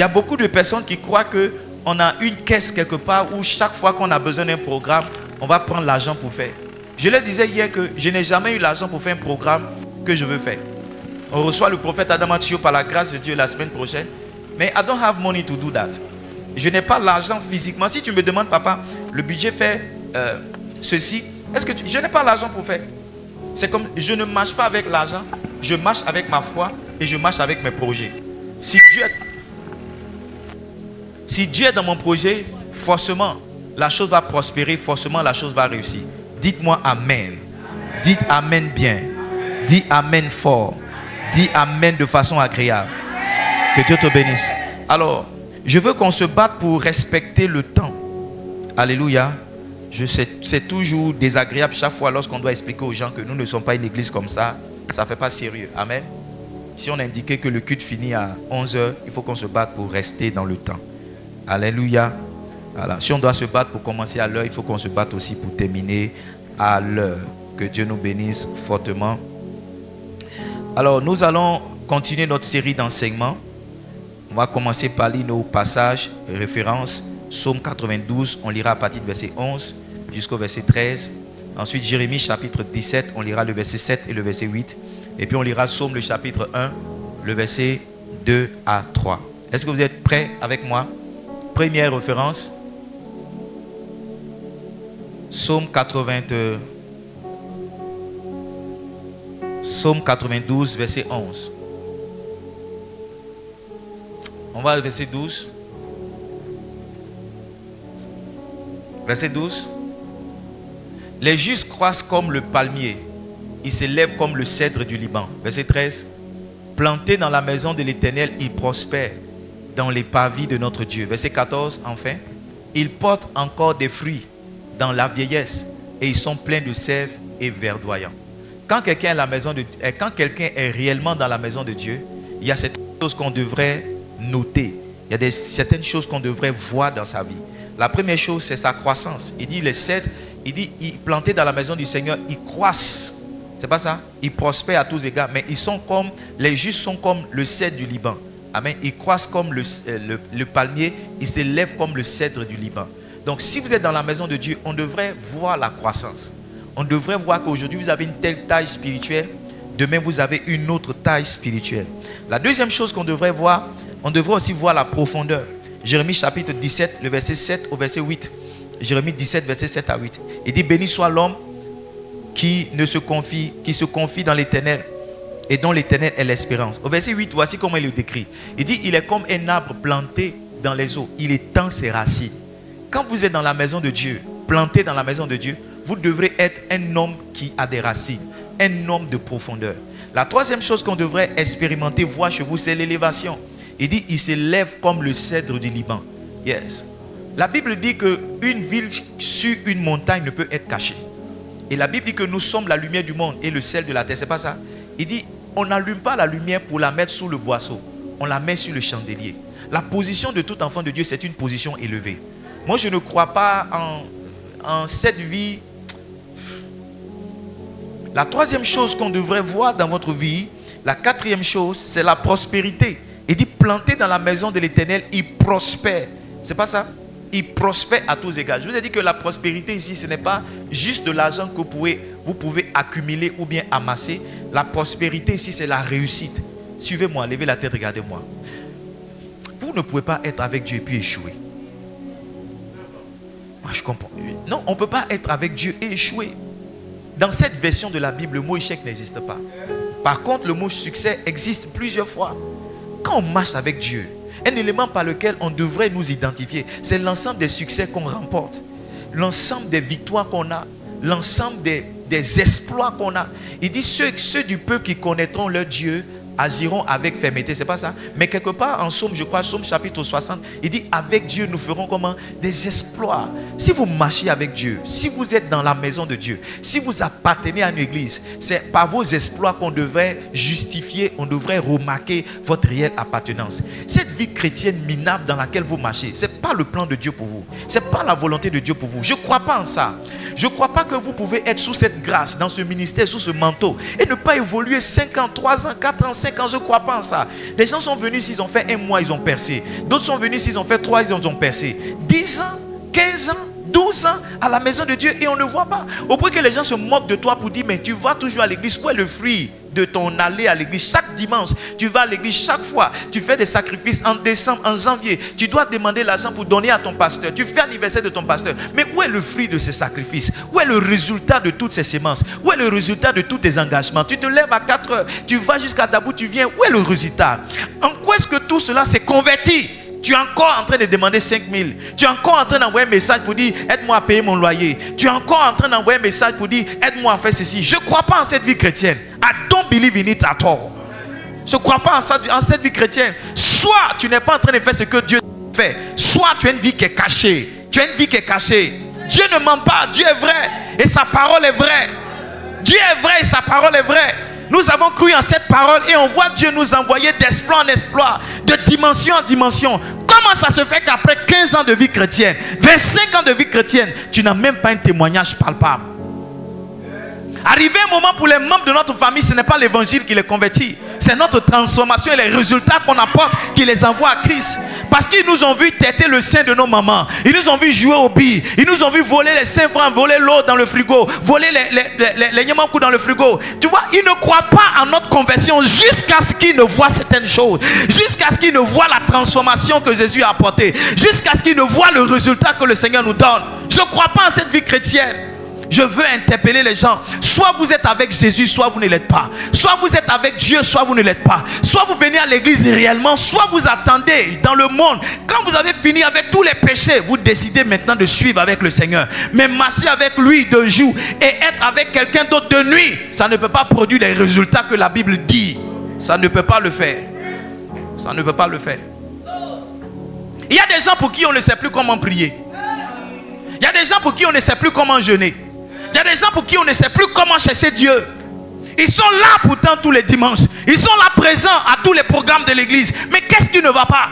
Il y a beaucoup de personnes qui croient qu'on a une caisse quelque part où chaque fois qu'on a besoin d'un programme, on va prendre l'argent pour faire. Je leur disais hier que je n'ai jamais eu l'argent pour faire un programme que je veux faire. On reçoit le prophète Adam Atio par la grâce de Dieu la semaine prochaine. Mais I don't have money to do that. Je n'ai pas l'argent physiquement. Si tu me demandes, papa, le budget fait ceci, je n'ai pas l'argent pour faire. C'est comme, je ne marche pas avec l'argent, je marche avec ma foi et je marche avec mes projets. Si Dieu est dans mon projet, forcément, la chose va prospérer, forcément, la chose va réussir. Dites-moi Amen. Dites Amen bien. Dis Amen fort. Dis Amen de façon agréable. Que Dieu te bénisse. Alors, je veux qu'on se batte pour respecter le temps. Alléluia. C'est toujours désagréable chaque fois lorsqu'on doit expliquer aux gens que nous ne sommes pas une église comme ça. Ça ne fait pas sérieux. Amen. Si on indiquait que le culte finit à 11h, il faut qu'on se batte pour rester dans le temps. Alléluia. Voilà. Si on doit se battre pour commencer à l'heure, il faut qu'on se batte aussi pour terminer à l'heure. Que Dieu nous bénisse fortement. Alors, nous allons continuer notre série d'enseignements. On va commencer par lire nos passages, références. Psaume 92, on lira à partir du verset 11 jusqu'au verset 13. Ensuite, Jérémie chapitre 17, on lira le verset 7 et le verset 8. Et puis, on lira Psaume le chapitre 1, le verset 2 à 3. Est-ce que vous êtes prêts avec moi? Première référence. Psaume 92, verset 11. On va au verset 12. Verset 12. Les justes croissent comme le palmier. Ils s'élèvent comme le cèdre du Liban. Verset 13. Plantés dans la maison de l'Éternel, ils prospèrent dans les parvis de notre Dieu. Verset 14. Enfin. Ils portent encore des fruits dans la vieillesse et ils sont pleins de sève et verdoyants. Quand quelqu'un est réellement dans la maison de Dieu, il y a certaines choses qu'on devrait noter. Il y a certaines choses qu'on devrait voir dans sa vie. La première chose, c'est sa croissance. Il dit les cèdres, plantés dans la maison du Seigneur, ils croissent. C'est pas ça? Ils prospèrent à tous égards, mais les justes sont comme le cèdre du Liban. Amen. Ils croissent comme le palmier, ils s'élèvent comme le cèdre du Liban. Donc si vous êtes dans la maison de Dieu, on devrait voir la croissance. On devrait voir qu'aujourd'hui vous avez une telle taille spirituelle, demain vous avez une autre taille spirituelle. La deuxième chose qu'on devrait voir, on devrait aussi voir la profondeur. Jérémie chapitre 17, le verset 7 au verset 8. Jérémie 17, verset 7 à 8. Il dit, béni soit l'homme qui se confie dans l'Éternel et dont l'Éternel est l'espérance. Au verset 8, voici comment il le décrit. Il dit, il est comme un arbre planté dans les eaux. Il étend ses racines. Quand vous êtes dans la maison de Dieu, planté dans la maison de Dieu, vous devrez être un homme qui a des racines, un homme de profondeur. La troisième chose qu'on devrait expérimenter, voir chez vous, c'est l'élévation. Il dit, il s'élève comme le cèdre du Liban. Yes. La Bible dit qu'une ville sur une montagne ne peut être cachée. Et la Bible dit que nous sommes la lumière du monde et le sel de la terre. C'est pas ça? Il dit, on n'allume pas la lumière pour la mettre sous le boisseau. On la met sur le chandelier. La position de tout enfant de Dieu, c'est une position élevée. Moi, je ne crois pas en cette vie. La troisième chose qu'on devrait voir dans votre vie, la quatrième chose, c'est la prospérité. Il dit, planté dans la maison de l'Éternel, il prospère. C'est pas ça? Il prospère à tous égards. Je vous ai dit que la prospérité ici, ce n'est pas juste de l'argent que vous pouvez accumuler ou bien amasser. La prospérité ici, c'est la réussite. Suivez-moi, levez la tête, regardez-moi. Vous ne pouvez pas être avec Dieu et puis échouer. Moi, je comprends. Non, on ne peut pas être avec Dieu et échouer. Dans cette version de la Bible, le mot échec n'existe pas. Par contre, le mot succès existe plusieurs fois. Quand on marche avec Dieu, un élément par lequel on devrait nous identifier, c'est l'ensemble des succès qu'on remporte, l'ensemble des victoires qu'on a, l'ensemble des exploits qu'on a. Il dit ceux du peuple qui connaîtront leur Dieu agiront avec fermeté, c'est pas ça? Mais quelque part en Psaume, je crois, Psaume chapitre 60, il dit avec Dieu nous ferons comment? Des exploits. Si vous marchez avec Dieu, si vous êtes dans la maison de Dieu, si vous appartenez à une église, c'est par vos exploits qu'on devrait justifier, on devrait remarquer votre réelle appartenance. Cette vie chrétienne minable dans laquelle vous marchez, c'est pas pas le plan de Dieu pour vous. Ce n'est pas la volonté de Dieu pour vous. Je ne crois pas en ça. Je ne crois pas que vous pouvez être sous cette grâce, dans ce ministère, sous ce manteau, et ne pas évoluer 5 ans, 3 ans, 4 ans, 5 ans. Je ne crois pas en ça. Les gens sont venus, s'ils ont fait 1 mois, ils ont percé. D'autres sont venus, s'ils ont fait 3, ils ont percé. 10 ans, 15 ans, 12 ans à la maison de Dieu et on ne voit pas. Au point que les gens se moquent de toi pour dire, mais tu vas toujours à l'église. Où est le fruit de ton aller à l'église? Chaque dimanche, tu vas à l'église chaque fois. Tu fais des sacrifices en décembre, en janvier. Tu dois demander l'argent pour donner à ton pasteur. Tu fais l'anniversaire de ton pasteur. Mais où est le fruit de ces sacrifices? Où est le résultat de toutes ces semences? Où est le résultat de tous tes engagements? Tu te lèves à 4 heures, tu vas jusqu'à Dabou, tu viens. Où est le résultat? En quoi est-ce que tout cela s'est converti? Tu es encore en train de demander 5 000. Tu es encore en train d'envoyer un message pour dire aide-moi à payer mon loyer. Tu es encore en train d'envoyer un message pour dire aide-moi à faire ceci. Je ne crois pas en cette vie chrétienne. I don't believe in it at all. Je ne crois pas en cette vie chrétienne. Soit tu n'es pas en train de faire ce que Dieu fait, soit tu as une vie qui est cachée. Tu as une vie qui est cachée. Dieu ne ment pas. Dieu est vrai et sa parole est vraie. Dieu est vrai et sa parole est vraie. Nous avons cru en cette parole et on voit Dieu nous envoyer d'exploit en exploit, de dimension en dimension. Comment ça se fait qu'après 15 ans de vie chrétienne, 25 ans de vie chrétienne, tu n'as même pas un témoignage palpable? Arrivé un moment pour les membres de notre famille, ce n'est pas l'évangile qui les convertit. C'est notre transformation et les résultats qu'on apporte qui les envoient à Christ. Parce qu'ils nous ont vu têter le sein de nos mamans. Ils nous ont vu jouer au billes. Ils nous ont vu voler les 5 francs, voler l'eau dans le frigo, voler les nyamakou dans le frigo. Tu vois, ils ne croient pas en notre conversion jusqu'à ce qu'ils ne voient certaines choses. Jusqu'à ce qu'ils ne voient la transformation que Jésus a apportée. Jusqu'à ce qu'ils ne voient le résultat que le Seigneur nous donne. Je ne crois pas en cette vie chrétienne. Je veux interpeller les gens. Soit vous êtes avec Jésus, soit vous ne l'êtes pas. Soit vous êtes avec Dieu, soit vous ne l'êtes pas. Soit vous venez à l'église réellement, soit vous attendez dans le monde. Quand vous avez fini avec tous les péchés, vous décidez maintenant de suivre avec le Seigneur. Mais marcher avec lui de jour et être avec quelqu'un d'autre de nuit, ça ne peut pas produire les résultats que la Bible dit. Ça ne peut pas le faire. Ça ne peut pas le faire. Il y a des gens pour qui on ne sait plus comment prier. Il y a des gens pour qui on ne sait plus comment jeûner. Il y a des gens pour qui on ne sait plus comment chercher Dieu. Ils sont là pourtant tous les dimanches. Ils sont là présents à tous les programmes de l'église. Mais qu'est-ce qui ne va pas?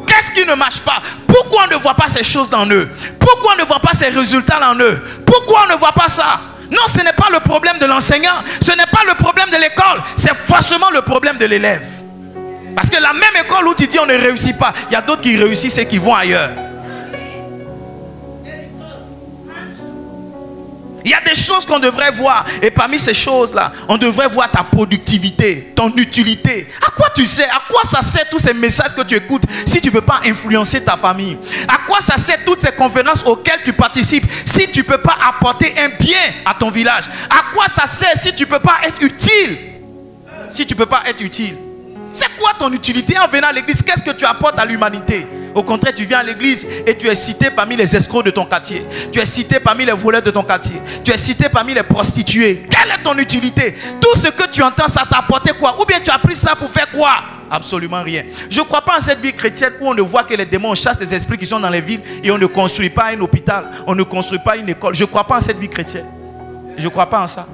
Qu'est-ce qui ne marche pas? Pourquoi on ne voit pas ces choses dans eux? Pourquoi on ne voit pas ces résultats en eux? Pourquoi on ne voit pas ça? Non, ce n'est pas le problème de l'enseignant. Ce n'est pas le problème de l'école. C'est forcément le problème de l'élève. Parce que la même école où tu dis on ne réussit pas, il y a d'autres qui réussissent et qui vont ailleurs. Il y a des choses qu'on devrait voir. Et parmi ces choses-là, on devrait voir ta productivité, ton utilité. À quoi tu sais? À quoi ça sert tous ces messages que tu écoutes si tu ne peux pas influencer ta famille? À quoi ça sert toutes ces conférences auxquelles tu participes si tu ne peux pas apporter un bien à ton village? À quoi ça sert si tu ne peux pas être utile? Si tu ne peux pas être utile. C'est quoi ton utilité en venant à l'église? Qu'est-ce que tu apportes à l'humanité? Au contraire, tu viens à l'église et tu es cité parmi les escrocs de ton quartier. Tu es cité parmi les voleurs de ton quartier. Tu es cité parmi les prostituées. Quelle est ton utilité? Tout ce que tu entends, ça t'a apporté quoi? Ou bien tu as pris ça pour faire quoi? Absolument rien. Je ne crois pas en cette vie chrétienne où on ne voit que les démons chassent les esprits qui sont dans les villes et on ne construit pas un hôpital, on ne construit pas une école. Je ne crois pas en cette vie chrétienne. Je ne crois pas en ça.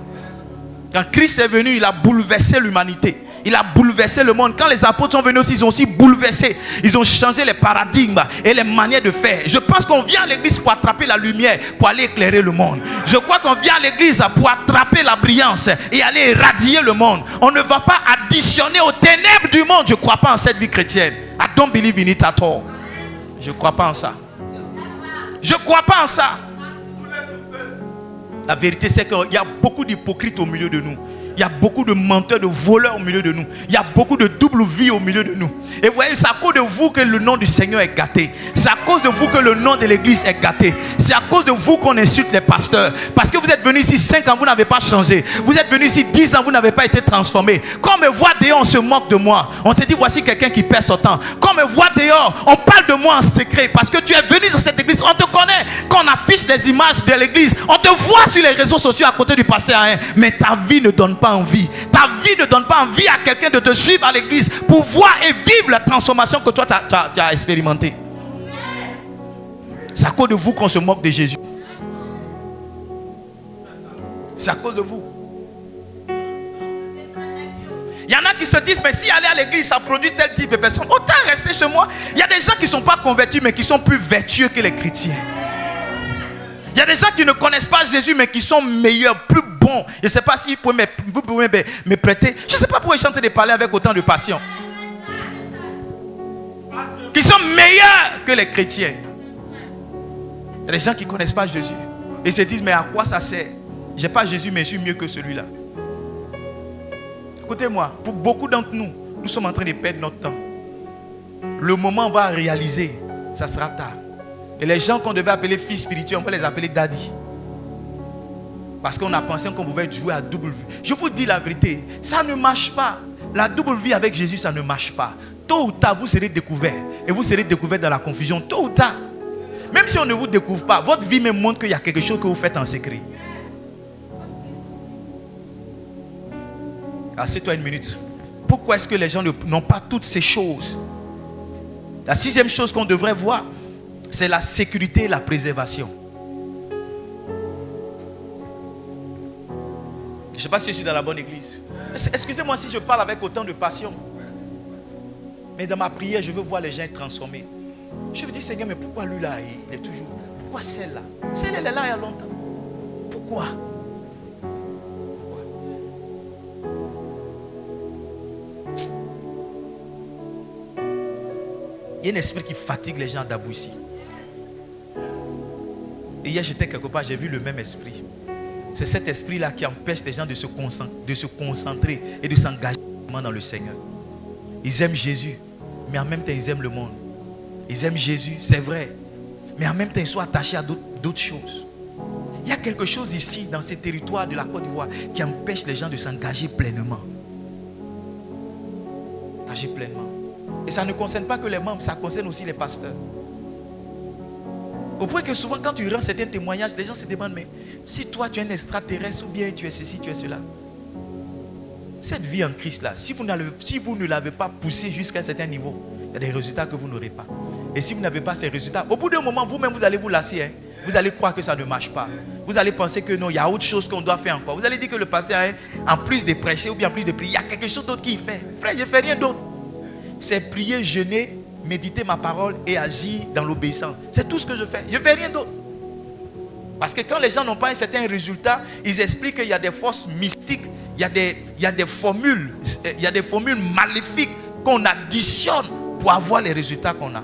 Quand Christ est venu, il a bouleversé l'humanité. Il a bouleversé le monde. Quand les apôtres sont venus aussi, ils ont aussi bouleversé. Ils ont changé les paradigmes et les manières de faire. Je pense qu'on vient à l'église pour attraper la lumière, pour aller éclairer le monde. Je crois qu'on vient à l'église pour attraper la brillance et aller irradier le monde. On ne va pas additionner aux ténèbres du monde. Je ne crois pas en cette vie chrétienne. I don't believe in it at all. Je ne crois pas en ça. Je ne crois pas en ça. La vérité, c'est qu'il y a beaucoup d'hypocrites au milieu de nous. Il y a beaucoup de menteurs, de voleurs au milieu de nous. Il y a beaucoup de double vie au milieu de nous. Et vous voyez, c'est à cause de vous que le nom du Seigneur est gâté. C'est à cause de vous que le nom de l'église est gâté. C'est à cause de vous qu'on insulte les pasteurs. Parce que vous êtes venus ici 5 ans, vous n'avez pas changé. Vous êtes venus ici 10 ans, vous n'avez pas été transformé. Quand on me voit dehors, on se moque de moi. On se dit, voici quelqu'un qui perd son temps. Quand on me voit dehors, on parle de moi en secret. Parce que tu es venu dans cette église, on te connaît. Quand on affiche des images de l'église, on te voit sur les réseaux sociaux à côté du pasteur. Mais ta vie ne donne pas envie. Ta vie ne donne pas envie à quelqu'un de te suivre à l'église pour voir et vivre la transformation que toi tu as expérimentée. C'est à cause de vous qu'on se moque de Jésus. C'est à cause de vous. Il Il y en a qui se disent, mais si aller à l'église, ça produit tel type de personnes, autant rester chez moi. Il y a des gens qui ne sont pas convertis, mais qui sont plus vertueux que les chrétiens. Il y a des gens qui ne connaissent pas Jésus, mais qui sont meilleurs, plus bons. Je ne sais pas si vous pouvez me prêter. Je ne sais pas pourquoi je suis en train de parler avec autant de passion. Qui sont meilleurs que les chrétiens. Il y a des gens qui ne connaissent pas Jésus. Et se disent, mais à quoi ça sert? Je n'ai pas Jésus, mais je suis mieux que celui-là. Écoutez-moi, pour beaucoup d'entre nous, nous sommes en train de perdre notre temps. Le moment où on va réaliser, ça sera tard. Et les gens qu'on devait appeler fils spirituels, on peut les appeler daddy. Parce qu'on a pensé qu'on pouvait jouer à double vie. Je vous dis la vérité, ça ne marche pas. La double vie avec Jésus, ça ne marche pas. Tôt ou tard, vous serez découverts. Et vous serez découverts dans la confusion. Tôt ou tard. Même si on ne vous découvre pas, votre vie me montre qu'il y a quelque chose que vous faites en secret. Assieds-toi une minute. Pourquoi est-ce que les gens n'ont pas toutes ces choses? La sixième chose qu'on devrait voir, c'est la sécurité et la préservation. Je ne sais pas si je suis dans la bonne église. Excusez-moi si je parle avec autant de passion. Mais dans ma prière, je veux voir les gens être transformés. Je me dis, Seigneur, mais pourquoi lui là, il est toujours... Pourquoi celle-là? Celle, elle est là il y a longtemps. Pourquoi? Il y a un esprit qui fatigue les gens d'Abou ici. Et hier, j'étais quelque part, j'ai vu le même esprit. C'est cet esprit-là qui empêche les gens de se concentrer et de s'engager dans le Seigneur. Ils aiment Jésus, mais en même temps, ils aiment le monde. Ils aiment Jésus, c'est vrai. Mais en même temps, ils sont attachés à d'autres choses. Il y a quelque chose ici, dans ces territoires de la Côte d'Ivoire, qui empêche les gens de s'engager pleinement. Engager pleinement. Et ça ne concerne pas que les membres, ça concerne aussi les pasteurs. Au point que souvent, quand tu rends certains témoignages, les gens se demandent, mais si toi tu es un extraterrestre ou bien tu es ceci, tu es cela. Cette vie en Christ là, si vous ne l'avez pas poussée jusqu'à un certain niveau, il y a des résultats que vous n'aurez pas. Et si vous n'avez pas ces résultats, au bout d'un moment, vous-même, vous allez vous lasser. Hein. Vous allez croire que ça ne marche pas. Vous allez penser que non, il y a autre chose qu'on doit faire encore. Vous allez dire que le pasteur, hein, en plus de prêcher ou bien en plus de prier, il y a quelque chose d'autre qu'il fait. Frère, je ne fais rien d'autre. C'est prier, jeûner, méditer ma parole et agir dans l'obéissance. C'est tout ce que je fais. Je ne fais rien d'autre. Parce que quand les gens n'ont pas un certain résultat, ils expliquent qu'il y a des forces mystiques, il y a des formules maléfiques qu'on additionne pour avoir les résultats qu'on a.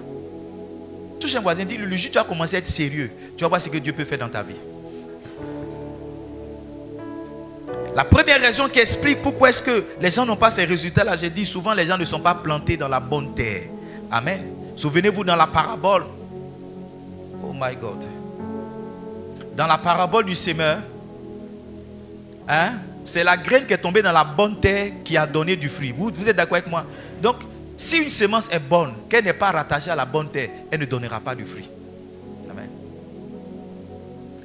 Touche un voisin, dis-lui, le jour où tu vas commencer à être sérieux, tu vas voir ce que Dieu peut faire dans ta vie. La première raison qui explique pourquoi est-ce que les gens n'ont pas ces résultats-là, j'ai dit souvent les gens ne sont pas plantés dans la bonne terre. Amen. Souvenez-vous dans la parabole. Oh my God. Dans la parabole du semeur, hein, c'est la graine qui est tombée dans la bonne terre qui a donné du fruit. Vous êtes d'accord avec moi? Donc, si une semence est bonne, qu'elle n'est pas rattachée à la bonne terre, elle ne donnera pas du fruit. Amen.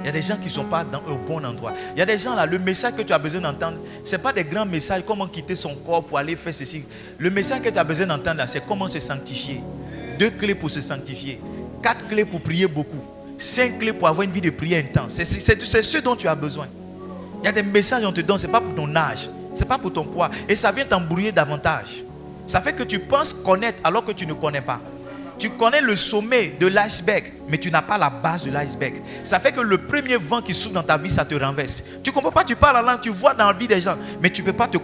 Il y a des gens qui ne sont pas au bon endroit. Il y a des gens là, le message que tu as besoin d'entendre, ce n'est pas des grands messages, comment quitter son corps pour aller faire ceci. Le message que tu as besoin d'entendre là, c'est comment se sanctifier. 2 clés pour se sanctifier. 4 clés pour prier beaucoup. 5 clés pour avoir une vie de prière intense. C'est ce dont tu as besoin. Il y a des messages qu'on te donne, ce n'est pas pour ton âge, ce n'est pas pour ton poids. Et ça vient t'embrouiller davantage. Ça fait que tu penses connaître alors que tu ne connais pas. Tu connais le sommet de l'iceberg, mais tu n'as pas la base de l'iceberg. Ça fait que le premier vent qui souffle dans ta vie, ça te renverse. Tu ne comprends pas, tu parles en langue, tu vois dans la vie des gens, mais tu ne peux pas te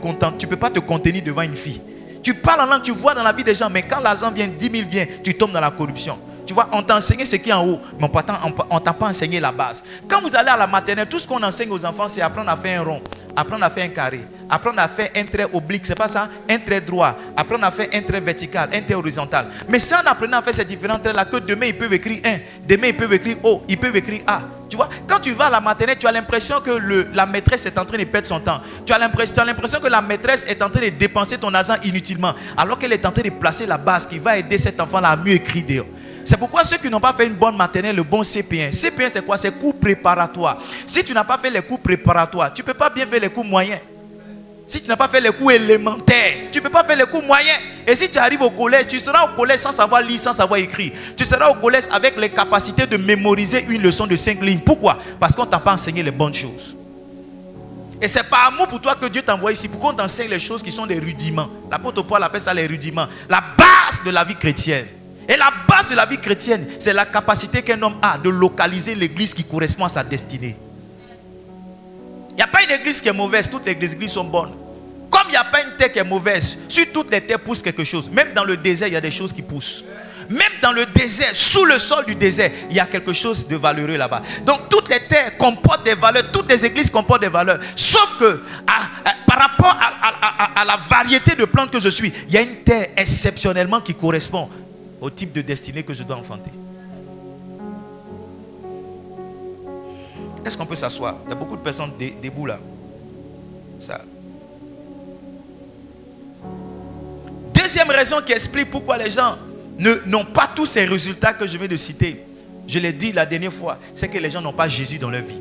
contenir devant une fille. Tu parles en langue, tu vois dans la vie des gens, mais quand l'argent vient, 10 000 vient, tu tombes dans la corruption. Tu vois, on t'a enseigné ce qui est en haut, mais on ne t'a pas enseigné la base. Quand vous allez à la maternelle, tout ce qu'on enseigne aux enfants, c'est apprendre à faire un rond, apprendre à faire un carré, apprendre à faire un trait oblique, c'est pas ça, un trait droit, apprendre à faire un trait vertical, un trait horizontal. Mais c'est en apprenant à faire ces différents traits-là que demain ils peuvent écrire 1, demain ils peuvent écrire O, ils peuvent écrire A. Tu vois, quand tu vas à la maternelle, tu as l'impression que la maîtresse est en train de perdre son temps. Tu as l'impression que la maîtresse est en train de dépenser ton argent inutilement, alors qu'elle est en train de placer la base qui va aider cet enfant-là à mieux écrire d'ailleurs. C'est pourquoi ceux qui n'ont pas fait une bonne maternelle, le bon CP1. CP1 c'est quoi? C'est cours préparatoires. Si tu n'as pas fait les cours préparatoires, tu ne peux pas bien faire les cours moyens. Si tu n'as pas fait les cours élémentaires, tu ne peux pas faire les cours moyens. Et si tu arrives au collège, tu seras au collège sans savoir lire, sans savoir écrire. Tu seras au collège avec les capacités de mémoriser une leçon de 5 lignes. Pourquoi? Parce qu'on ne t'a pas enseigné les bonnes choses. Et c'est par amour pour toi que Dieu t'envoie ici, pour qu'on t'enseigne les choses qui sont des rudiments. L'apôtre Paul appelle ça les rudiments. La base de la vie chrétienne. Et la base de la vie chrétienne, c'est la capacité qu'un homme a de localiser l'église qui correspond à sa destinée. Il n'y a pas une église qui est mauvaise, toutes les églises sont bonnes. Comme il n'y a pas une terre qui est mauvaise, sur toutes les terres pousse quelque chose. Même dans le désert, il y a des choses qui poussent. Même dans le désert, sous le sol du désert, il y a quelque chose de valeureux là-bas. Donc toutes les terres comportent des valeurs, toutes les églises comportent des valeurs. Sauf que par rapport à la variété de plantes que je suis, il y a une terre exceptionnellement qui correspond au type de destinée que je dois enfanter. Est-ce qu'on peut s'asseoir? Il y a beaucoup de personnes debout là. Ça. Deuxième raison qui explique pourquoi les gens n'ont pas tous ces résultats que je viens de citer. Je l'ai dit la dernière fois, c'est que les gens n'ont pas Jésus dans leur vie.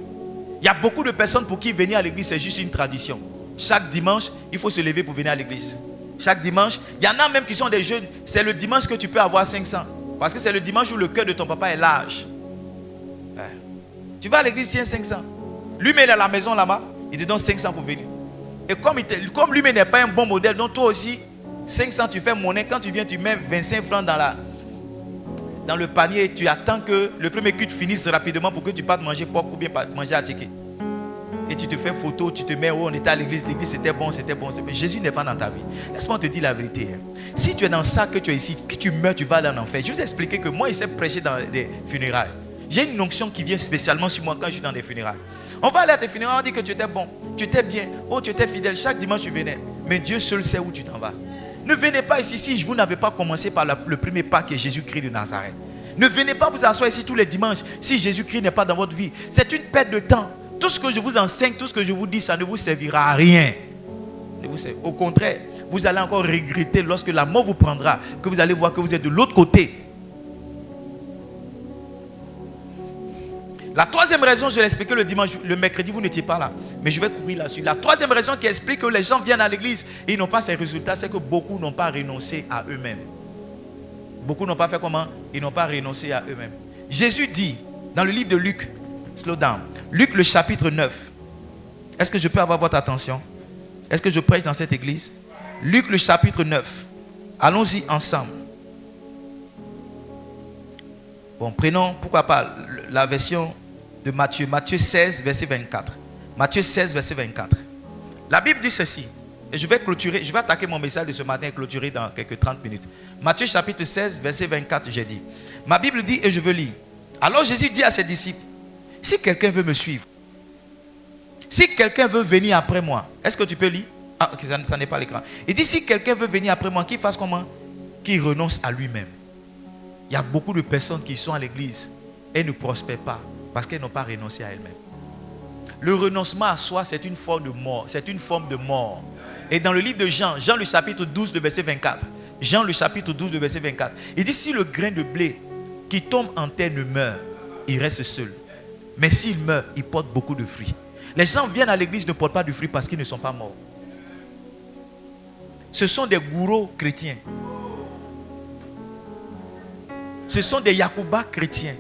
Il y a beaucoup de personnes pour qui venir à l'église c'est juste une tradition. Chaque dimanche, il faut se lever pour venir à l'église. Chaque dimanche, il y en a même qui sont des jeunes, c'est le dimanche que tu peux avoir 500. Parce que c'est le dimanche où le cœur de ton papa est large. Ouais. Tu vas à l'église, tiens 500. Lui-même il est à la maison là-bas, il te donne 500 pour venir. Et comme lui-même n'est pas un bon modèle, donc toi aussi, 500 tu fais monnaie, quand tu viens tu mets 25 francs dans le panier, tu attends que le premier culte finisse rapidement pour que tu partes manger porc ou bien manger à ticket. Et tu te fais photo, tu te mets, oh on était à l'église c'était bon, c'était bon. Mais Jésus n'est pas dans ta vie. Laisse-moi te dire la vérité. Si tu es dans ça, que tu es ici, que tu meurs, tu vas aller en enfer. Je vous ai expliqué que moi, je sais prêcher dans des funérailles. J'ai une onction qui vient spécialement sur moi quand je suis dans des funérailles. On va aller à tes funérailles, on dit que tu étais bon, tu étais bien, oh tu étais fidèle, chaque dimanche tu venais. Mais Dieu seul sait où tu t'en vas. Ne venez pas ici si vous n'avez pas commencé par le premier pas qui est Jésus-Christ de Nazareth. Ne venez pas vous asseoir ici tous les dimanches si Jésus-Christ n'est pas dans votre vie. C'est une perte de temps. Tout ce que je vous enseigne, tout ce que je vous dis, ça ne vous servira à rien. Au contraire, vous allez encore regretter lorsque la mort vous prendra, que vous allez voir que vous êtes de l'autre côté. La troisième raison, je l'ai expliqué le dimanche, le mercredi, vous n'étiez pas là. Mais je vais courir là-dessus. La troisième raison qui explique que les gens viennent à l'église et ils n'ont pas ces résultats, c'est que beaucoup n'ont pas renoncé à eux-mêmes. Beaucoup n'ont pas fait comment? Ils n'ont pas renoncé à eux-mêmes. Jésus dit, dans le livre de Luc, slow down, Luc le chapitre 9. Est-ce que je peux avoir votre attention? Est-ce que je prêche dans cette église? Luc le chapitre 9. Allons-y ensemble. Bon, prenons, pourquoi pas, la version de Matthieu. Matthieu 16, verset 24. Matthieu 16, verset 24. La Bible dit ceci. Et je vais clôturer, je vais attaquer mon message de ce matin et clôturer dans quelques 30 minutes. Matthieu chapitre 16, verset 24, j'ai dit. Ma Bible dit, et je veux lire. Alors Jésus dit à ses disciples, si quelqu'un veut me suivre, si quelqu'un veut venir après moi, est-ce que tu peux lire? Ah, ok, ça n'est pas l'écran. Il dit, si quelqu'un veut venir après moi, qu'il fasse comment? Qu'il renonce à lui-même. Il y a beaucoup de personnes qui sont à l'église et ne prospèrent pas parce qu'elles n'ont pas renoncé à elles-mêmes. Le renoncement à soi, c'est une forme de mort. C'est une forme de mort. Et dans le livre de Jean, Jean le chapitre 12, de verset 24, Jean le chapitre 12, de verset 24, il dit, si le grain de blé qui tombe en terre ne meurt, il reste seul. Mais s'il meurt, il porte beaucoup de fruits. Les gens viennent à l'église, ne portent pas de fruits parce qu'ils ne sont pas morts. Ce sont des gourous chrétiens. Ce sont des Yacouba chrétiens.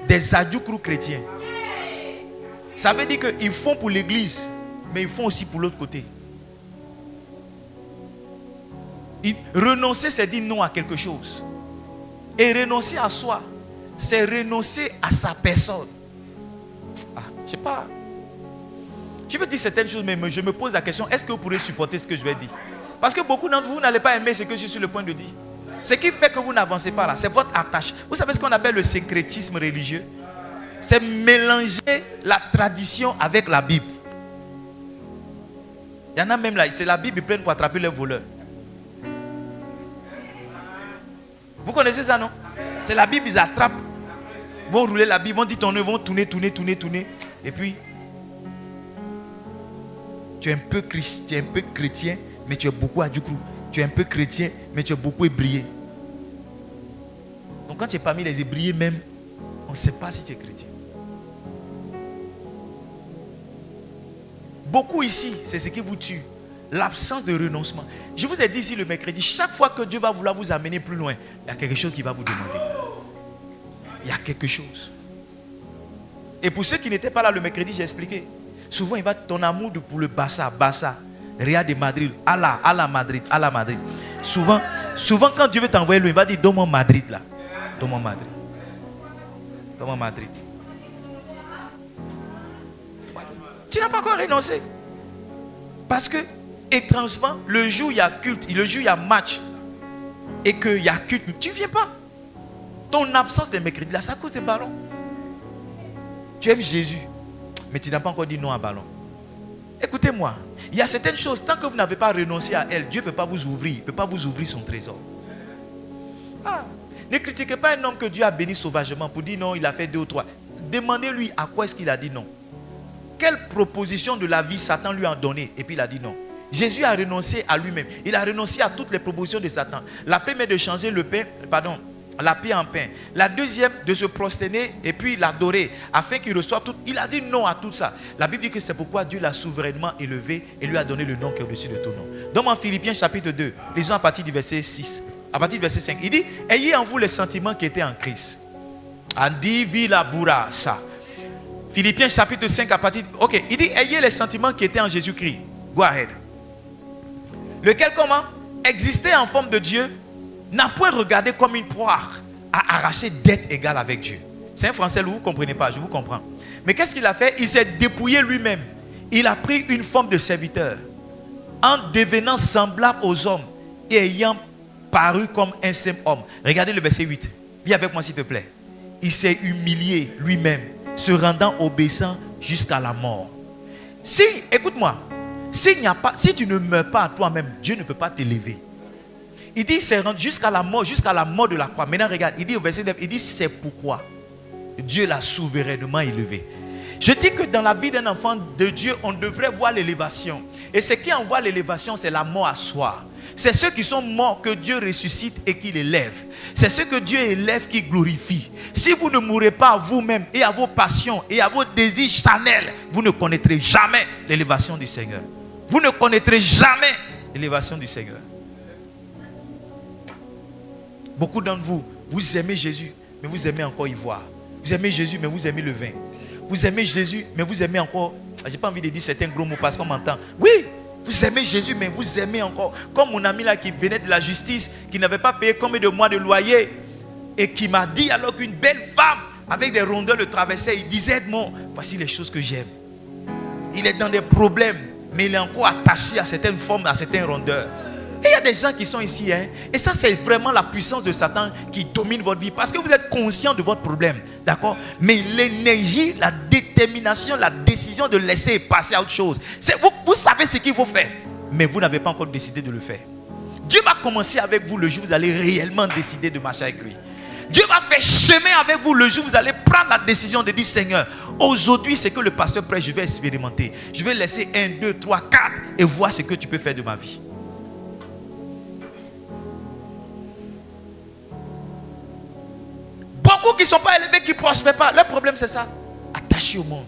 Des Adjoukrou chrétiens. Ça veut dire qu'ils font pour l'église, mais ils font aussi pour l'autre côté. Renoncer, c'est dire non à quelque chose. Et renoncer à soi, c'est renoncer à sa personne. Ah, je sais pas. Je veux dire certaines choses, mais je me pose la question, est-ce que vous pourrez supporter ce que je vais dire? Parce que beaucoup d'entre vous n'allez pas aimer ce que je suis sur le point de dire. Ce qui fait que vous n'avancez pas là, c'est votre attache. Vous savez ce qu'on appelle le syncrétisme religieux? C'est mélanger la tradition avec la Bible. Il y en a même là, c'est la Bible, ils prennent pour attraper les voleurs. Vous connaissez ça, non? C'est la Bible, ils attrapent, vont rouler la Bible, vont dire ton nom, vont tourner. Et puis, tu es un peu chrétien, mais tu es beaucoup adjoukrou. Tu es un peu chrétien, mais tu es beaucoup ébrié. Donc quand tu es parmi les ébriés même, on ne sait pas si tu es chrétien. Beaucoup ici, c'est ce qui vous tue. L'absence de renoncement. Je vous ai dit ici le mercredi, chaque fois que Dieu va vouloir vous amener plus loin, il y a quelque chose qui va vous demander. Il y a quelque chose. Et pour ceux qui n'étaient pas là le mercredi, j'ai expliqué. Souvent, il va ton amour pour le Barça, Real de Madrid, à la Madrid. Souvent, quand Dieu veut t'envoyer, lui, il va dire, donne-moi Madrid là. Donne-moi Madrid. Tu n'as pas encore renoncé. Parce que, étrangement, le jour où il y a culte, le jour où il y a match, et qu'il y a culte, tu ne viens pas. Ton absence de mercredi là, c'est à cause des ballons. Tu aimes Jésus, mais tu n'as pas encore dit non à ballon. Écoutez-moi, il y a certaines choses, tant que vous n'avez pas renoncé à elles, Dieu ne peut pas vous ouvrir. Il ne peut pas vous ouvrir son trésor. Ne critiquez pas un homme que Dieu a béni sauvagement pour dire non, il a fait 2 ou 3. Demandez-lui à quoi est-ce qu'il a dit non. Quelle proposition de la vie Satan lui a donné et puis il a dit non. Jésus a renoncé à lui-même. Il a renoncé à toutes les propositions de Satan. La première de changer la paix en pain. La deuxième de se prosterner et puis l'adorer afin qu'il reçoive tout. Il a dit non à tout ça. La Bible dit que c'est pourquoi Dieu l'a souverainement élevé et lui a donné le nom qui est au-dessus de tout nom. Donc en Philippiens chapitre 2, lisons à partir du verset 6, à partir du verset 5. Il dit, ayez en vous les sentiments qui étaient en Christ. Andi la vura ça. Philippiens chapitre 5 à partir... Ok, il dit, ayez les sentiments qui étaient en Jésus-Christ. Go ahead. Lequel comment? Existait en forme de Dieu, n'a point regardé comme une proie à arracher d'être égal avec Dieu. C'est un français, vous ne comprenez pas, je vous comprends. Mais qu'est-ce qu'il a fait? Il s'est dépouillé lui-même. Il a pris une forme de serviteur. En devenant semblable aux hommes et ayant paru comme un simple homme. Regardez le verset 8. Lis avec moi s'il te plaît. Il s'est humilié lui-même, se rendant obéissant jusqu'à la mort. Si, écoute-moi, si tu ne meurs pas à toi-même, Dieu ne peut pas t'élever. Il dit, c'est rendu jusqu'à la mort de la croix. Maintenant, regarde, il dit au verset 9, il dit, c'est pourquoi Dieu l'a souverainement élevé. Je dis que dans la vie d'un enfant de Dieu, on devrait voir l'élévation. Et ce qui envoie l'élévation, c'est la mort à soi. C'est ceux qui sont morts que Dieu ressuscite et qu'il élève. C'est ceux que Dieu élève qui glorifie. Si vous ne mourrez pas à vous-même et à vos passions et à vos désirs charnels, vous ne connaîtrez jamais l'élévation du Seigneur. Vous ne connaîtrez jamais l'élévation du Seigneur. Beaucoup d'entre vous, vous aimez Jésus, mais vous aimez encore ivoire. Vous aimez Jésus, mais vous aimez le vin. Vous aimez Jésus, mais vous aimez encore... Je n'ai pas envie de dire certains gros mots parce qu'on m'entend. Oui, vous aimez Jésus, mais vous aimez encore. Comme mon ami là qui venait de la justice, qui n'avait pas payé combien de mois de loyer, et qui m'a dit alors qu'une belle femme avec des rondeurs le traversait, il disait, Edmond, voici les choses que j'aime. Il est dans des problèmes, mais il est encore attaché à certaines formes, à certaines rondeurs. Et il y a des gens qui sont ici, et ça c'est vraiment la puissance de Satan qui domine votre vie, parce que vous êtes conscient de votre problème, d'accord? Mais l'énergie, la détermination, la décision de laisser passer à autre chose, vous savez ce qu'il faut faire, mais vous n'avez pas encore décidé de le faire. Dieu va commencer avec vous le jour où vous allez réellement décider de marcher avec lui. Dieu va faire chemin avec vous le jour où vous allez prendre la décision de dire, Seigneur, aujourd'hui c'est que le pasteur prêche, je vais expérimenter. Je vais laisser 1, 2, 3, 4 et voir ce que tu peux faire de ma vie. Beaucoup qui ne sont pas élevés, qui ne prospèrent pas. Leur problème c'est ça. Attaché au monde.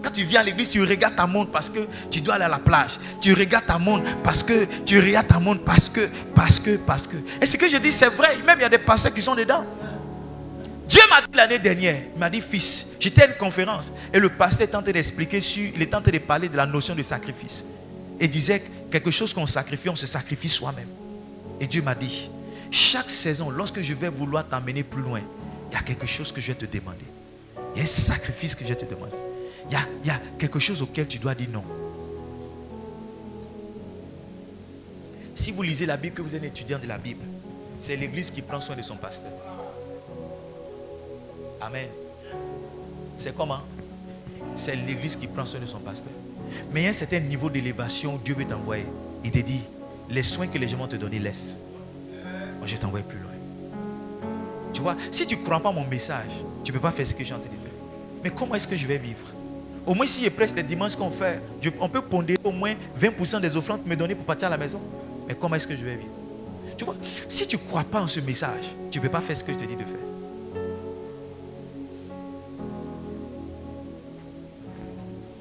Quand tu viens à l'église, tu regardes ta montre parce que tu dois aller à la plage. Tu regardes ta montre parce que tu regardes ta montre parce que. Et ce que je dis, c'est vrai. Même il y a des pasteurs qui sont dedans. Dieu m'a dit l'année dernière, il m'a dit, fils, j'étais à une conférence et le pasteur est en train d'expliquer il est en train de parler de la notion de sacrifice. Et disait quelque chose qu'on sacrifie, on se sacrifie soi-même. Et Dieu m'a dit, chaque saison, lorsque je vais vouloir t'emmener plus loin, il y a quelque chose que je vais te demander. Il y a un sacrifice que je vais te demander. Il y a quelque chose auquel tu dois dire non. Si vous lisez la Bible, que vous êtes étudiant de la Bible, c'est l'église qui prend soin de son pasteur. Amen. C'est comment? C'est l'église qui prend soin de son pasteur. Mais il y a un certain niveau d'élévation, Dieu veut t'envoyer. Il te dit, les soins que les gens vont te donner, laisse. Moi, je vais t'envoyer plus loin. Tu vois, si tu ne crois pas mon message, tu ne peux pas faire ce que je suis en train de faire. Mais comment est-ce que je vais vivre? Au moins, si je presse les dimanches qu'on fait, on peut pondérer au moins 20% des offrandes me donner pour partir à la maison. Mais comment est-ce que je vais vivre? Tu vois, si tu ne crois pas en ce message, tu ne peux pas faire ce que je te dis de faire.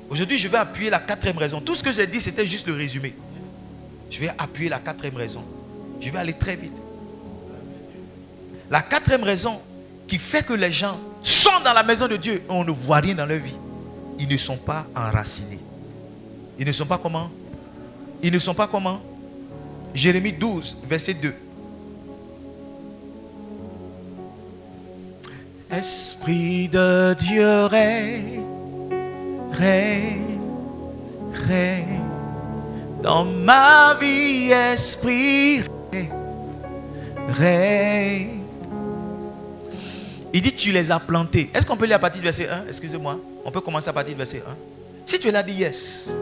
Aujourd'hui, je vais appuyer la 4e raison. Tout ce que j'ai dit, c'était juste le résumé. Je vais appuyer la 4e raison. Je vais aller très vite. La 4e raison qui fait que les gens sont dans la maison de Dieu et on ne voit rien dans leur vie. Ils ne sont pas enracinés. Ils ne sont pas comment? Ils ne sont pas comment? Jérémie 12, verset 2. Esprit de Dieu, règne, règne, règne dans ma vie, esprit, règne, règne. Il dit tu les as plantés. Est-ce qu'on peut lire à partir du verset 1? Excusez-moi. On peut commencer à partir du verset 1. Si tu l'as dit, yes.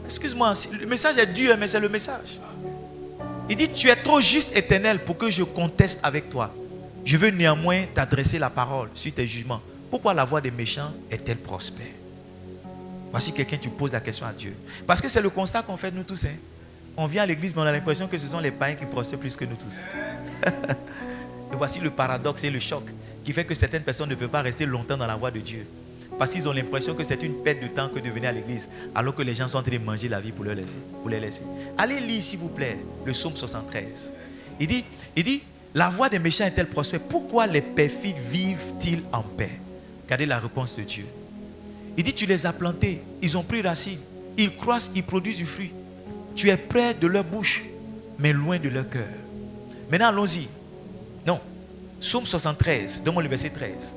Excuse-moi, le message est dur, mais c'est le message. Il dit tu es trop juste, Éternel, pour que je conteste avec toi. Je veux néanmoins t'adresser la parole sur tes jugements. Pourquoi la voie des méchants est-elle prospère? Voici quelqu'un, tu poses la question à Dieu. Parce que c'est le constat qu'on fait nous tous. Hein. On vient à l'église, mais on a l'impression que ce sont les païens qui prospèrent plus que nous tous. Et voici le paradoxe et le choc qui fait que certaines personnes ne peuvent pas rester longtemps dans la voie de Dieu. Parce qu'ils ont l'impression que c'est une perte de temps que de venir à l'église, alors que les gens sont en train de manger la vie pour les laisser. Allez lire, s'il vous plaît, le psaume 73. Il dit, la voie des méchants est-elle prospère? Pourquoi les perfides vivent-ils en paix? Regardez la réponse de Dieu. Il dit, tu les as plantés, ils ont pris racine, ils croissent, ils produisent du fruit. Tu es près de leur bouche, mais loin de leur cœur. Maintenant, allons-y. Non. Psaume 73, donne-moi le verset 13.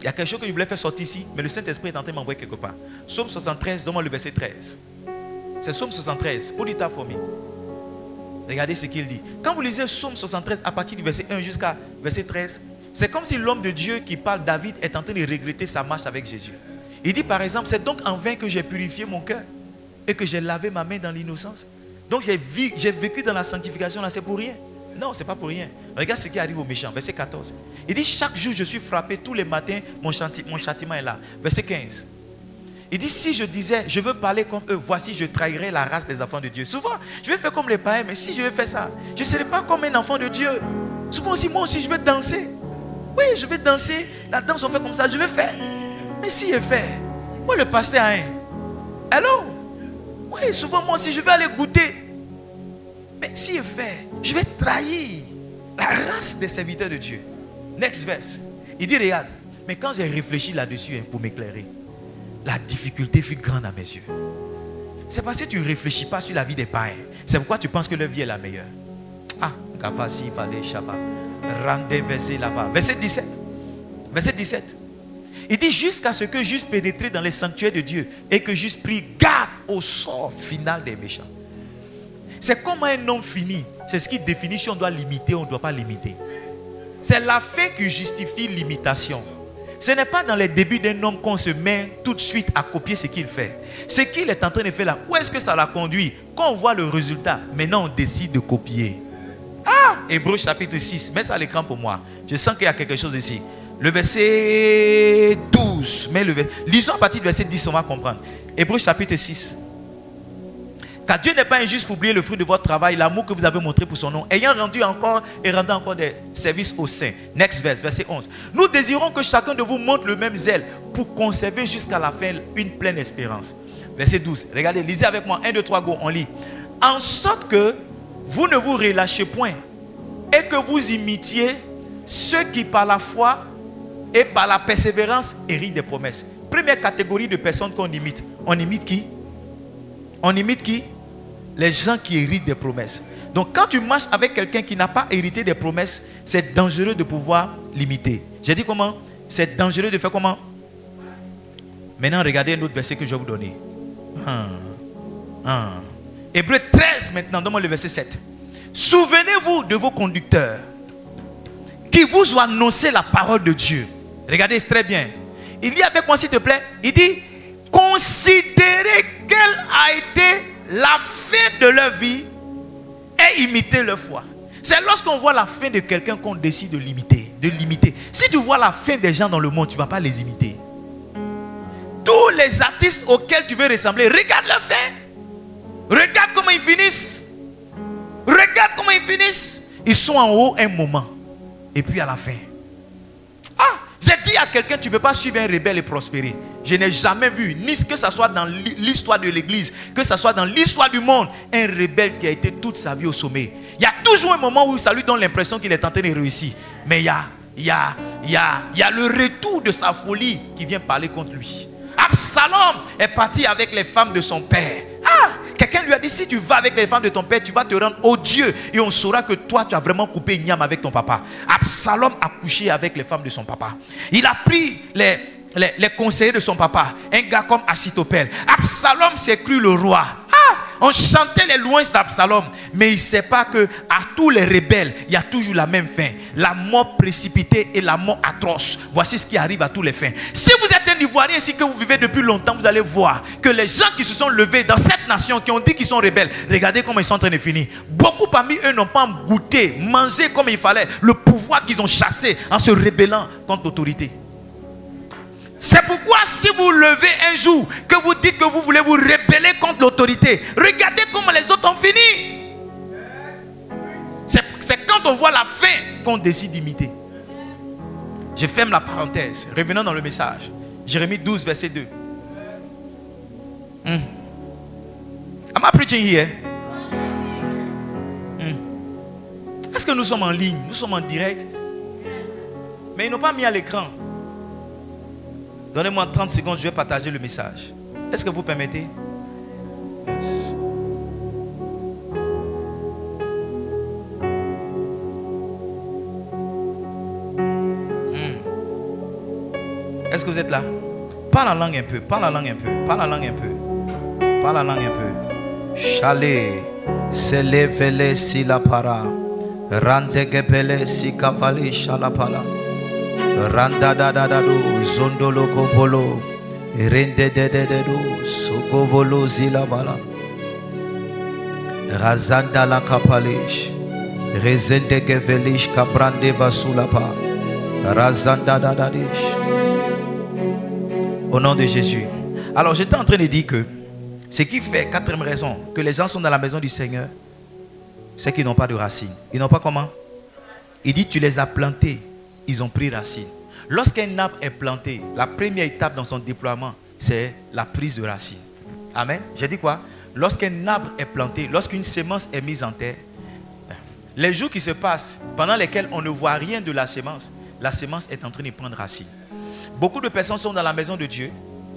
Il y a quelque chose que je voulais faire sortir ici, mais le Saint-Esprit est en train de m'envoyer quelque part. Psaume 73, donne-moi le verset 13. C'est Psaume 73, Audita Fomi. Regardez ce qu'il dit. Quand vous lisez Psaume 73 à partir du verset 1 jusqu'à verset 13, c'est comme si l'homme de Dieu qui parle, David, est en train de regretter sa marche avec Jésus. Il dit par exemple, c'est donc en vain que j'ai purifié mon cœur et que j'ai lavé ma main dans l'innocence. Donc j'ai vécu dans la sanctification, là, c'est pour rien. Non, c'est pas pour rien. Regarde ce qui arrive aux méchants. Verset 14. Il dit, chaque jour je suis frappé, tous les matins, mon châtiment est là. Verset 15. Il dit, si je disais, je veux parler comme eux, voici, je trahirais la race des enfants de Dieu. Souvent, je vais faire comme les païens, mais si je vais faire ça, je ne serai pas comme un enfant de Dieu. Souvent aussi, moi aussi, je vais danser. Oui, je vais danser. La danse, on fait comme ça, je vais faire. Mais si je fais, moi, le pasteur a un. Alors, oui, souvent, moi aussi, je vais aller goûter. Mais si je fais, je vais trahir la race des serviteurs de Dieu. Next verse. Il dit, regarde, mais quand j'ai réfléchi là-dessus pour m'éclairer, la difficulté fut grande à mes yeux. C'est parce que tu ne réfléchis pas sur la vie des païens. C'est pourquoi tu penses que leur vie est la meilleure. Ah, Gavasi, Valé, Shabbat. Rendez verset là-bas. Verset 17. Verset 17. Il dit, jusqu'à ce que j'eusse pénétré dans les sanctuaires de Dieu et que j'eusse pris garde au sort final des méchants. C'est comme un homme fini. C'est ce qui définit si on doit limiter ou on ne doit pas limiter. C'est la fin qui justifie l'imitation. Ce n'est pas dans les débuts d'un homme qu'on se met tout de suite à copier ce qu'il fait. Ce qu'il est en train de faire là, où est-ce que ça l'a conduit? Quand on voit le résultat, maintenant on décide de copier. Ah, Hébreux chapitre 6, mets ça à l'écran pour moi. Je sens qu'il y a quelque chose ici. Le verset 12, lisons à partir du verset 10, on va comprendre. Hébreux chapitre 6. Car Dieu n'est pas injuste pour oublier le fruit de votre travail, l'amour que vous avez montré pour son nom, ayant rendu encore et rendant encore des services aux saints. Next verse, verset 11. Nous désirons que chacun de vous montre le même zèle pour conserver jusqu'à la fin une pleine espérance. Verset 12. Regardez, lisez avec moi. 1, 2, 3, go, on lit. En sorte que vous ne vous relâchez point et que vous imitiez ceux qui par la foi et par la persévérance héritent des promesses. Première catégorie de personnes qu'on imite. On imite qui? On imite qui? Les gens qui héritent des promesses. Donc quand tu marches avec quelqu'un qui n'a pas hérité des promesses, c'est dangereux de pouvoir l'imiter. J'ai dit comment? C'est dangereux de faire comment? Maintenant regardez un autre verset que je vais vous donner. Hébreux 13 maintenant, donne-moi le verset 7. Souvenez-vous de vos conducteurs qui vous ont annoncé la parole de Dieu. Regardez très bien. Il dit avec moi s'il te plaît, il dit, considérez quelle a été la fin de leur vie et imitez leur foi. C'est lorsqu'on voit la fin de quelqu'un qu'on décide de limiter. Si tu vois la fin des gens dans le monde, tu ne vas pas les imiter. Tous les artistes auxquels tu veux ressembler, regarde leur fin. Regarde comment ils finissent. Regarde comment ils finissent. Ils sont en haut un moment. Et puis à la fin. Ah, j'ai dit à quelqu'un, tu ne peux pas suivre un rebelle et prospérer. Je n'ai jamais vu, ni que ce soit dans l'histoire de l'église, que ce soit dans l'histoire du monde, un rebelle qui a été toute sa vie au sommet. Il y a toujours un moment où ça lui donne l'impression qu'il est en train de réussir. Mais il y a le retour de sa folie qui vient parler contre lui. À Absalom est parti avec les femmes de son père. Ah, quelqu'un lui a dit, si tu vas avec les femmes de ton père, tu vas te rendre odieux et on saura que toi, tu as vraiment coupé une âme avec ton papa. Absalom a couché avec les femmes de son papa. Il a pris les conseillers de son papa, un gars comme Achitophel. Absalom s'est cru le roi. On chantait les louanges d'Absalom, mais il ne sait pas que à tous les rebelles, il y a toujours la même fin. La mort précipitée et la mort atroce. Voici ce qui arrive à tous les fins. Si vous êtes un Ivoirien ici que vous vivez depuis longtemps, vous allez voir que les gens qui se sont levés dans cette nation, qui ont dit qu'ils sont rebelles, regardez comment ils sont en train de finir. Beaucoup parmi eux n'ont pas goûté, mangé comme il fallait le pouvoir qu'ils ont chassé en se rébellant contre l'autorité. C'est pourquoi si vous levez un jour, que vous dites que vous voulez vous rebeller contre l'autorité, regardez comment les autres ont fini. C'est quand on voit la fin qu'on décide d'imiter. Je ferme la parenthèse. Revenons dans le message. Jérémie 12, verset 2. Am I preaching here? Est-ce que nous sommes en ligne? Nous sommes en direct? Mais ils n'ont pas mis à l'écran. Donnez-moi 30 secondes, je vais partager le message. Est-ce que vous permettez? Yes. Est-ce que vous êtes là? Parle la langue un peu, parle la langue un peu, parle la langue un peu, parle la langue un peu. Chalet, selevele si la para, randegepele si cavale shalapala. Randa da da da do zondolo kopolo rende de de de do sokovolo zilabala razanda la kapalish rezende gevelish kabrande vasulapa razanda da da dish. Au nom de Jésus. Alors j'étais en train de dire que ce qui fait, quatrième raison, que les gens sont dans la maison du Seigneur, c'est qu'ils n'ont pas de racines. Ils n'ont pas comment? Il dit tu les as plantés. Ils ont pris racine. Lorsqu'un arbre est planté, la première étape dans son déploiement, c'est la prise de racine. Amen. J'ai dit quoi? Lorsqu'un arbre est planté, lorsqu'une semence est mise en terre, les jours qui se passent, pendant lesquels on ne voit rien de la semence est en train de prendre racine. Beaucoup de personnes sont dans la maison de Dieu,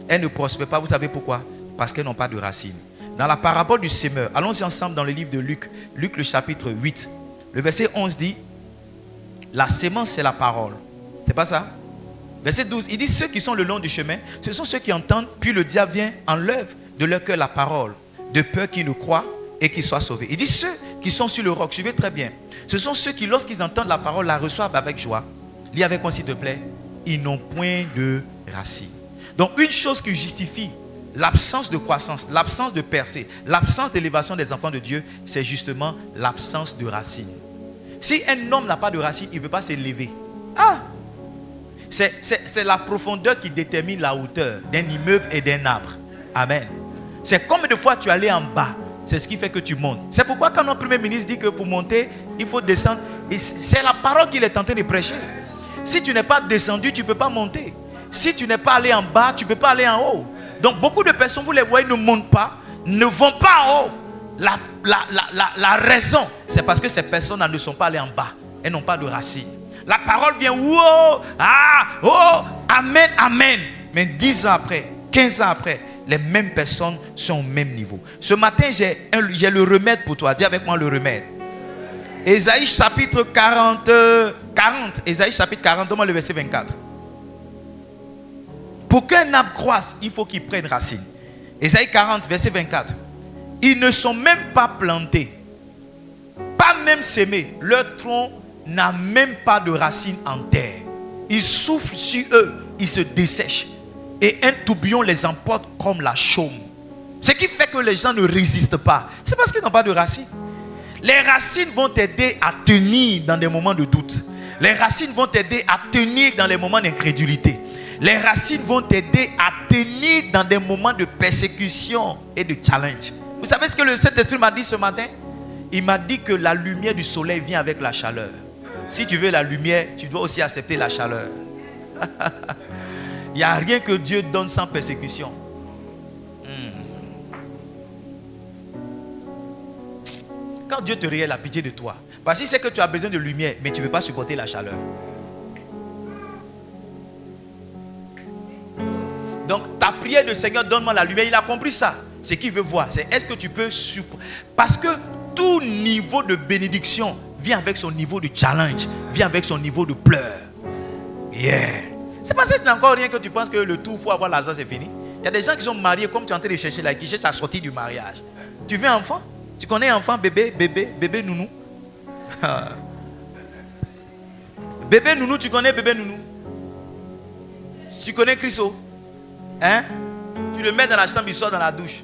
elles ne prospèrent pas. Vous savez pourquoi? Parce qu'elles n'ont pas de racine. Dans la parabole du semeur, allons-y ensemble dans le livre de Luc, Luc le chapitre 8, le verset 11 dit, la semence, c'est la parole. C'est pas ça? Verset 12, il dit, ceux qui sont le long du chemin, ce sont ceux qui entendent, puis le diable vient, enlève de leur cœur la parole, de peur qu'ils ne croient et qu'ils soient sauvés. Il dit, ceux qui sont sur le roc, suivez très bien, ce sont ceux qui, lorsqu'ils entendent la parole, la reçoivent avec joie. Lis avec moi, s'il te plaît. Ils n'ont point de racine. Donc, une chose qui justifie l'absence de croissance, l'absence de percée, l'absence d'élévation des enfants de Dieu, c'est justement l'absence de racine. Si un homme n'a pas de racine, il ne peut pas s'élever. C'est la profondeur qui détermine la hauteur d'un immeuble et d'un arbre. Amen. C'est combien de fois tu es allé en bas. C'est ce qui fait que tu montes. C'est pourquoi quand notre Premier ministre dit que pour monter, il faut descendre. Et c'est la parole qu'il est en train de prêcher. Si tu n'es pas descendu, tu ne peux pas monter. Si tu n'es pas allé en bas, tu ne peux pas aller en haut. Donc beaucoup de personnes, vous les voyez, ne montent pas, ne vont pas en haut. La raison, c'est parce que ces personnes ne sont pas allées en bas. Elles n'ont pas de racines. La parole vient, wow, amen, amen. Mais 10 ans après, 15 ans après, les mêmes personnes sont au même niveau. Ce matin, j'ai le remède pour toi. Dis avec moi le remède. Ésaïe chapitre 40. Ésaïe chapitre 40, donne-moi le verset 24. Pour qu'un arbre croisse, il faut qu'il prenne racine. Ésaïe 40, verset 24. Ils ne sont même pas plantés, pas même sémés. Leur tronc n'a même pas de racines en terre. Ils soufflent sur eux, ils se dessèchent. Et un tourbillon les emporte comme la chaume. Ce qui fait que les gens ne résistent pas, c'est parce qu'ils n'ont pas de racines. Les racines vont t'aider à tenir dans des moments de doute. Les racines vont t'aider à tenir dans les moments d'incrédulité. Les racines vont t'aider à tenir dans des moments de persécution et de challenge. Vous savez ce que le Saint-Esprit m'a dit ce matin? Il m'a dit que la lumière du soleil vient avec la chaleur. Si tu veux la lumière, tu dois aussi accepter la chaleur. Il n'y a rien que Dieu donne sans persécution. Quand Dieu te révèle la pitié de toi, parce qu'il sait que tu as besoin de lumière, mais tu ne peux pas supporter la chaleur. Donc ta prière de Seigneur, donne-moi la lumière, il a compris ça. Ce qu'il veut voir, c'est est-ce que tu peux supporter. Parce que tout niveau de bénédiction vient avec son niveau de challenge, vient avec son niveau de pleurs. Yeah. C'est parce que c'est encore rien que tu penses que le tout, il faut avoir l'argent, c'est fini. Il y a des gens qui sont mariés, comme tu es en train de chercher là, qui cherchent à sortir du mariage. Tu veux un enfant? Tu connais enfant, bébé, nounou? Bébé nounou, tu connais bébé nounou? Tu connais Chriso? Hein? Tu le mets dans la chambre, il sort dans la douche.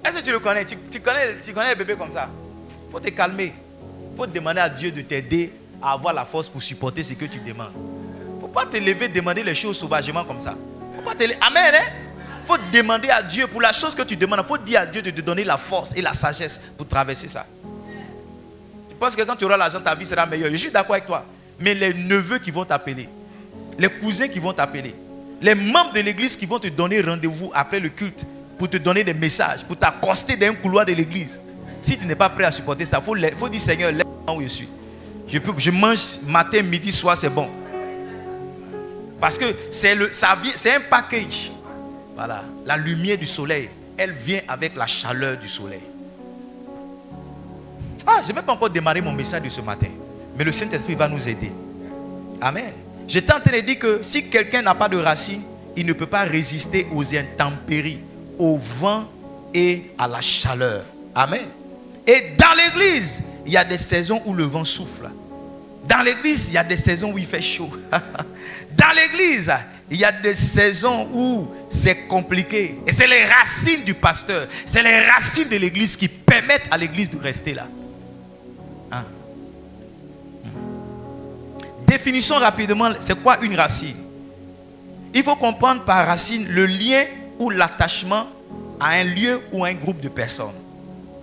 Est-ce que tu le connais? Tu connais les bébés comme ça? Il faut te calmer. Il faut demander à Dieu de t'aider à avoir la force pour supporter ce que tu demandes. Il ne faut pas te lever et demander les choses sauvagement comme ça. Faut pas te lever. Amen. Hein? Il faut demander à Dieu pour la chose que tu demandes. Il faut dire à Dieu de te donner la force et la sagesse pour traverser ça. Tu penses que quand tu auras l'argent, ta vie sera meilleure. Je suis d'accord avec toi. Mais les neveux qui vont t'appeler, les cousins qui vont t'appeler, les membres de l'église qui vont te donner rendez-vous après le culte pour te donner des messages, pour t'accoster dans un couloir de l'église. Si tu n'es pas prêt à supporter ça, il faut dire Seigneur, laisse-moi où je suis. Je mange matin, midi, soir, c'est bon. Parce que c'est un package. Voilà. La lumière du soleil, elle vient avec la chaleur du soleil. Je n'ai même pas encore démarré mon message de ce matin. Mais le Saint-Esprit va nous aider. Amen. J'étais en train de dire que si quelqu'un n'a pas de racines, il ne peut pas résister aux intempéries, au vent et à la chaleur. Amen. Et dans l'église, il y a des saisons où le vent souffle. Dans l'église, il y a des saisons où il fait chaud. Dans l'église, il y a des saisons où c'est compliqué. Et c'est les racines du pasteur, c'est les racines de l'église qui permettent à l'église de rester là. Hein? Définissons rapidement, c'est quoi une racine? Il faut comprendre par racine le lien ou l'attachement à un lieu ou à un groupe de personnes.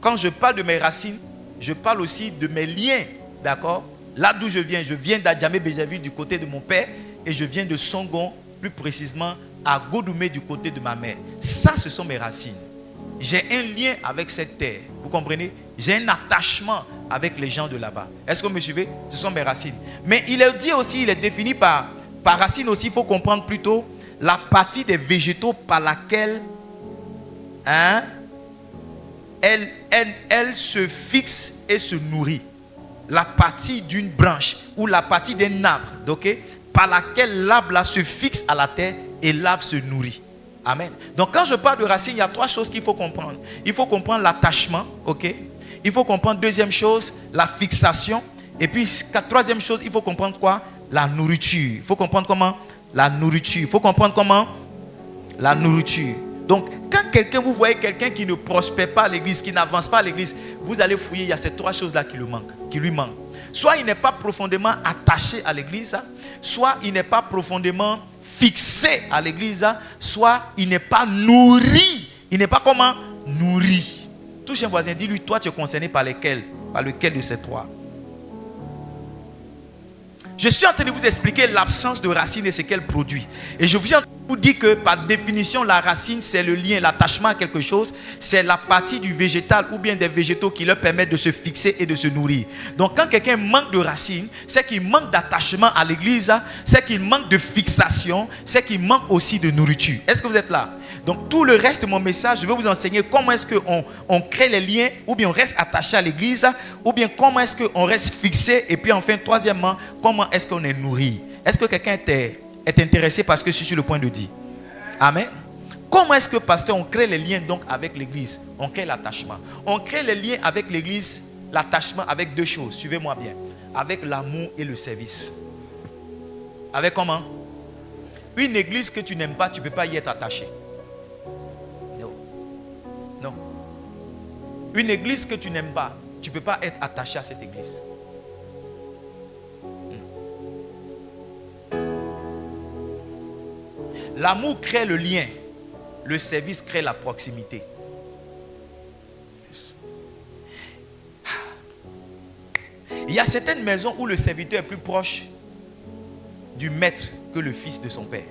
Quand je parle de mes racines, je parle aussi de mes liens, d'accord? Là d'où je viens d'Adjamé-Béjaville du côté de mon père et je viens de Songon, plus précisément à Godoumé du côté de ma mère. Ça, ce sont mes racines. J'ai un lien avec cette terre, vous comprenez? J'ai un attachement avec les gens de là-bas. Est-ce que vous me suivez? Ce sont mes racines. Mais il est dit aussi, il est défini par racine aussi, il faut comprendre plutôt la partie des végétaux par laquelle elle se fixe et se nourrit. La partie d'une branche ou la partie d'un arbre, okay, par laquelle l'arbre là se fixe à la terre et l'arbre se nourrit. Amen. Donc quand je parle de racines, il y a trois choses qu'il faut comprendre. Il faut comprendre l'attachement, ok. Il faut comprendre deuxième chose, la fixation. Et puis troisième chose, il faut comprendre quoi? La nourriture. Il faut comprendre comment? La nourriture. Il faut comprendre comment? La nourriture. Donc, quand vous voyez quelqu'un qui ne prospère pas à l'église, qui n'avance pas à l'église, vous allez fouiller, il y a ces trois choses-là qui lui manquent. Soit il n'est pas profondément attaché à l'église, soit il n'est pas profondément fixé à l'église, soit il n'est pas nourri. Il n'est pas comment? Nourri. Touche un voisin, dis-lui, toi tu es concerné par lequel de ces trois? Je suis en train de vous expliquer l'absence de racine et ce qu'elle produit. Et je viens de vous dire que par définition, la racine, c'est le lien, l'attachement à quelque chose. C'est la partie du végétal ou bien des végétaux qui leur permettent de se fixer et de se nourrir. Donc quand quelqu'un manque de racine, c'est qu'il manque d'attachement à l'église, c'est qu'il manque de fixation, c'est qu'il manque aussi de nourriture. Est-ce que vous êtes là? Donc tout le reste de mon message, je vais vous enseigner comment est-ce qu'on crée les liens, ou bien on reste attaché à l'église, ou bien comment est-ce qu'on reste fixé, et puis enfin troisièmement, comment est-ce qu'on est nourri. Est-ce que quelqu'un est intéressé parce que je suis sur le point de dire? Amen. Comment est-ce que, pasteur, on crée les liens donc avec l'église? On crée l'attachement. On crée les liens avec l'église, l'attachement avec deux choses. Suivez-moi bien. Avec l'amour et le service. Avec comment? Une église que tu n'aimes pas, tu ne peux pas y être attaché. Non. Une église que tu n'aimes pas, tu ne peux pas être attaché à cette église. L'amour crée le lien. Le service crée la proximité. Il y a certaines maisons où le serviteur est plus proche du maître que le fils de son père.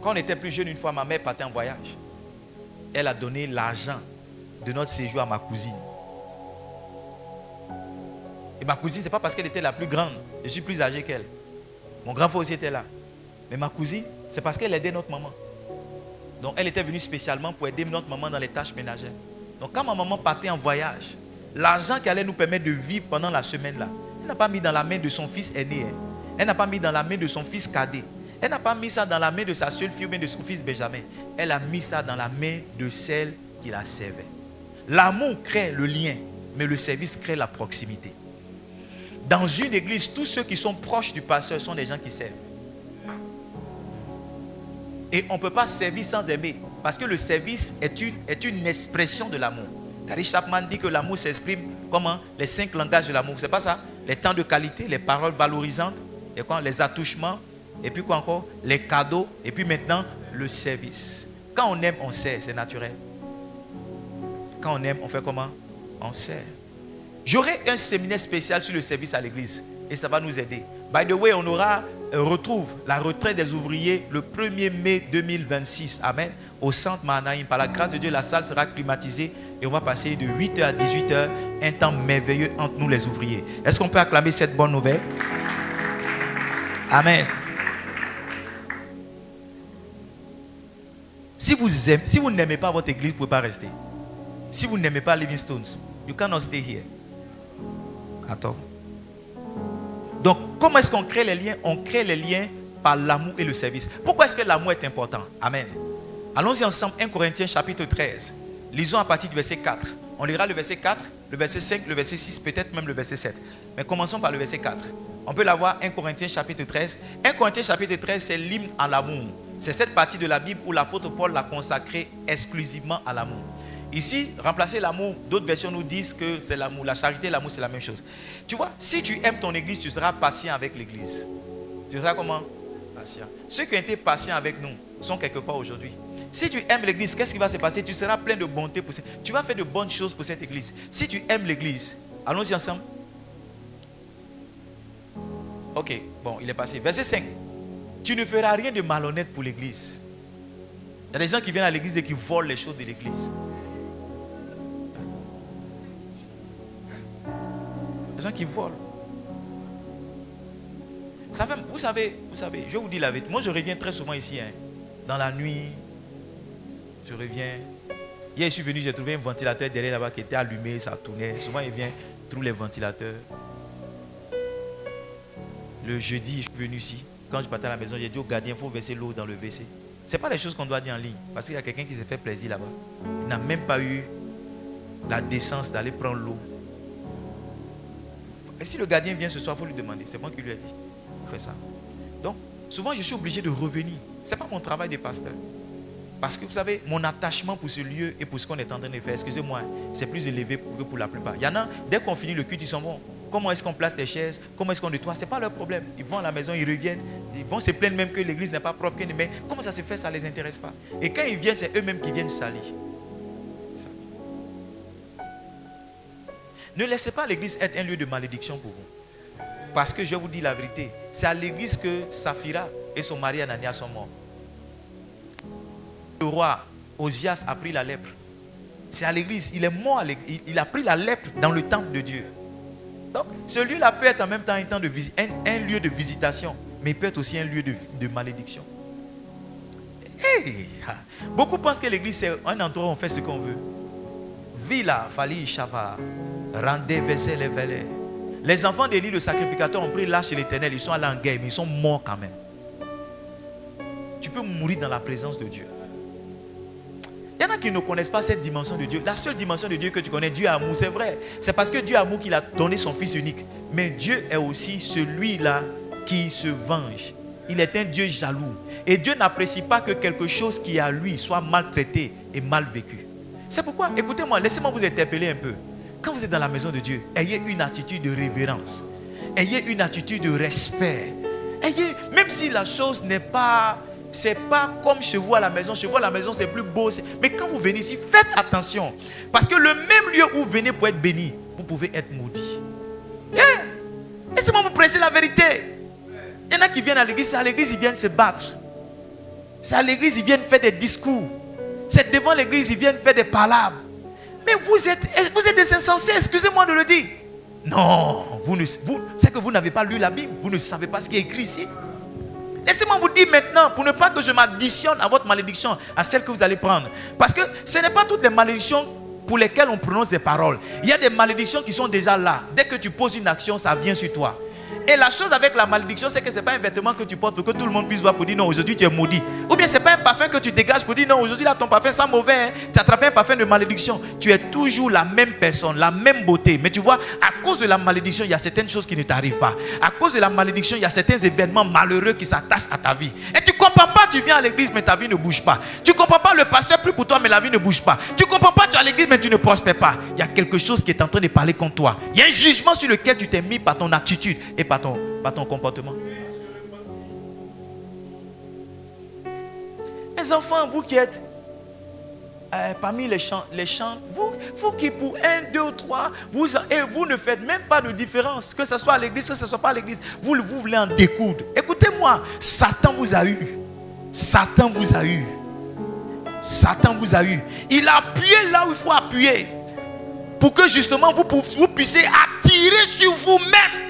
Quand on était plus jeune, une fois, ma mère partait en voyage. Elle a donné l'argent de notre séjour à ma cousine. Et ma cousine, ce n'est pas parce qu'elle était la plus grande. Je suis plus âgé qu'elle. Mon grand frère aussi était là. Mais ma cousine, c'est parce qu'elle aidait notre maman. Donc elle était venue spécialement pour aider notre maman dans les tâches ménagères. Donc quand ma maman partait en voyage, l'argent qui allait nous permettre de vivre pendant la semaine là, elle n'a pas mis dans la main de son fils aîné. Elle n'a pas mis dans la main de son fils cadet. Elle n'a pas mis ça dans la main de sa seule fille ou bien de son fils Benjamin. Elle a mis ça dans la main de celle qui la servait. L'amour crée le lien, mais le service crée la proximité. Dans une église, tous ceux qui sont proches du pasteur sont des gens qui servent. Et on ne peut pas servir sans aimer. Parce que le service est une expression de l'amour. Gary Chapman dit que l'amour s'exprime comment? Les 5 langages de l'amour. C'est pas ça? Les temps de qualité, les paroles valorisantes, et quoi? Les attouchements, et puis quoi encore? Les cadeaux, et puis maintenant, le service. Quand on aime, on sert, c'est naturel. Quand on aime, on fait comment? On sert. J'aurai un séminaire spécial sur le service à l'église. Et ça va nous aider. By the way, on retrouve la retraite des ouvriers le 1er mai 2026. Amen. Au centre Mahanaïm. Par la grâce de Dieu, la salle sera climatisée. Et on va passer de 8h à 18h. Un temps merveilleux entre nous les ouvriers. Est-ce qu'on peut acclamer cette bonne nouvelle? Amen. Si vous n'aimez pas votre église, vous ne pouvez pas rester. Si vous n'aimez pas Livingstones, you cannot stay here. Attends. Donc, comment est-ce qu'on crée les liens? On crée les liens par l'amour et le service. Pourquoi est-ce que l'amour est important? Amen. Allons-y ensemble, 1 Corinthiens chapitre 13. Lisons à partir du verset 4. On lira le verset 4, le verset 5, le verset 6, peut-être même le verset 7. Mais commençons par le verset 4. On peut l'avoir, 1 Corinthiens chapitre 13. 1 Corinthiens chapitre 13, c'est l'hymne à l'amour. C'est cette partie de la Bible où l'apôtre Paul l'a consacré exclusivement à l'amour. Ici, remplacer l'amour, d'autres versions nous disent que c'est l'amour. La charité et l'amour, c'est la même chose. Tu vois, si tu aimes ton église, tu seras patient avec l'église. Tu seras comment? Patient. Ceux qui ont été patients avec nous sont quelque part aujourd'hui. Si tu aimes l'église, qu'est-ce qui va se passer? Tu seras plein de bonté. Tu vas faire de bonnes choses pour cette église. Si tu aimes l'église, allons-y ensemble. Ok, bon, il est passé. Verset 5. Tu ne feras rien de malhonnête pour l'église. Il y a des gens qui viennent à l'église et qui volent les choses de l'église. Les gens qui volent. Vous savez, je vais vous dire la vérité. Moi, je reviens très souvent ici. Dans la nuit, je reviens. Hier, je suis venu, j'ai trouvé un ventilateur derrière là-bas qui était allumé, ça tournait. Souvent, il vient, trouve les ventilateurs. Le jeudi, je suis venu ici. Quand je partais à la maison, j'ai dit au gardien, il faut verser l'eau dans le WC. Ce n'est pas des choses qu'on doit dire en ligne. Parce qu'il y a quelqu'un qui s'est fait plaisir là-bas. Il n'a même pas eu la décence d'aller prendre l'eau. Et si le gardien vient ce soir, il faut lui demander. C'est moi qui lui ai dit. Il faut faire ça. Donc, souvent, je suis obligé de revenir. Ce n'est pas mon travail de pasteur. Parce que vous savez, mon attachement pour ce lieu et pour ce qu'on est en train de faire, excusez-moi, c'est plus élevé que pour la plupart. Il y en a, dès qu'on finit le culte, ils sont bons. Comment est-ce qu'on place les chaises? Comment est-ce qu'on nettoie? Ce n'est pas leur problème. Ils vont à la maison, ils reviennent. Ils vont se plaindre même que l'église n'est pas propre. Mais comment ça se fait? Ça ne les intéresse pas. Et quand ils viennent, c'est eux-mêmes qui viennent salir. Ne laissez pas l'église être un lieu de malédiction pour vous. Parce que je vous dis la vérité, c'est à l'église que Saphira et son mari Anania sont morts. Le roi Osias a pris la lèpre. C'est à l'église, il est mort à l'église. Il a pris la lèpre dans le temple de Dieu. Donc, ce lieu-là peut être en même temps un lieu de visitation, mais il peut être aussi un lieu de malédiction. Hey! Beaucoup pensent que l'église, c'est un endroit où on fait ce qu'on veut. Villa, Fali, Shava, Rendez, Vessel et Vélé. Les enfants d'Élie, le sacrificateur, ont pris l'âge de l'Éternel. Ils sont allés en guerre, mais ils sont morts quand même. Tu peux mourir dans la présence de Dieu. Il y en a qui ne connaissent pas cette dimension de Dieu. La seule dimension de Dieu que tu connais, Dieu est amour, c'est vrai. C'est parce que Dieu est amour qu'il a donné son Fils unique. Mais Dieu est aussi celui-là qui se venge. Il est un Dieu jaloux. Et Dieu n'apprécie pas que quelque chose qui est à lui soit maltraité et mal vécu. C'est pourquoi, écoutez-moi, laissez-moi vous interpeller un peu. Quand vous êtes dans la maison de Dieu, ayez une attitude de révérence. Ayez une attitude de respect. Même si la chose n'est pas... C'est pas comme chez vous à la maison. Chez vous à la maison, c'est plus beau. Mais quand vous venez ici, faites attention. Parce que le même lieu où vous venez pour être béni, vous pouvez être maudit. Laissez-moi vous prêcher la vérité. Il y en a qui viennent à l'église, c'est à l'église, ils viennent se battre. C'est à l'église, ils viennent faire des discours. C'est devant l'église, ils viennent faire des palabres. Mais vous êtes des insensés, excusez-moi de le dire. Non, c'est que vous n'avez pas lu la Bible. Vous ne savez pas ce qui est écrit ici. Laissez-moi vous dire maintenant, pour ne pas que je m'additionne à votre malédiction, à celle que vous allez prendre. Parce que ce n'est pas toutes les malédictions pour lesquelles on prononce des paroles. Il y a des malédictions qui sont déjà là. Dès que tu poses une action, ça vient sur toi. Et la chose avec la malédiction, c'est que ce n'est pas un vêtement que tu portes pour que tout le monde puisse voir pour dire non, aujourd'hui tu es maudit. Ou bien ce n'est pas un parfum que tu dégages pour dire non, aujourd'hui là ton parfum sent mauvais. Hein. Tu as attrapé un parfum de malédiction. Tu es toujours la même personne, la même beauté. Mais tu vois, à cause de la malédiction, il y a certaines choses qui ne t'arrivent pas. À cause de la malédiction, il y a certains événements malheureux qui s'attachent à ta vie. Et tu ne comprends pas, tu viens à l'église mais ta vie ne bouge pas. Tu ne comprends pas, le pasteur prie pour toi mais la vie ne bouge pas. Tu ne comprends pas, tu es à l'église mais tu ne prospères pas. Il y a quelque chose qui est en train de parler contre toi. Il y a un jugement sur lequel tu t'es mis par ton attitude et par ton comportement. Mes enfants, vous qui êtes parmi les chants, vous qui pour 1, 2 ou 3, vous ne faites même pas de différence, que ce soit à l'église, que ce ne soit pas à l'église, vous voulez en découdre. Écoutez-moi, Satan vous a eu. Satan vous a eu. Satan vous a eu. Il a appuyé là où il faut appuyer, pour que justement vous puissiez attirer sur vous-même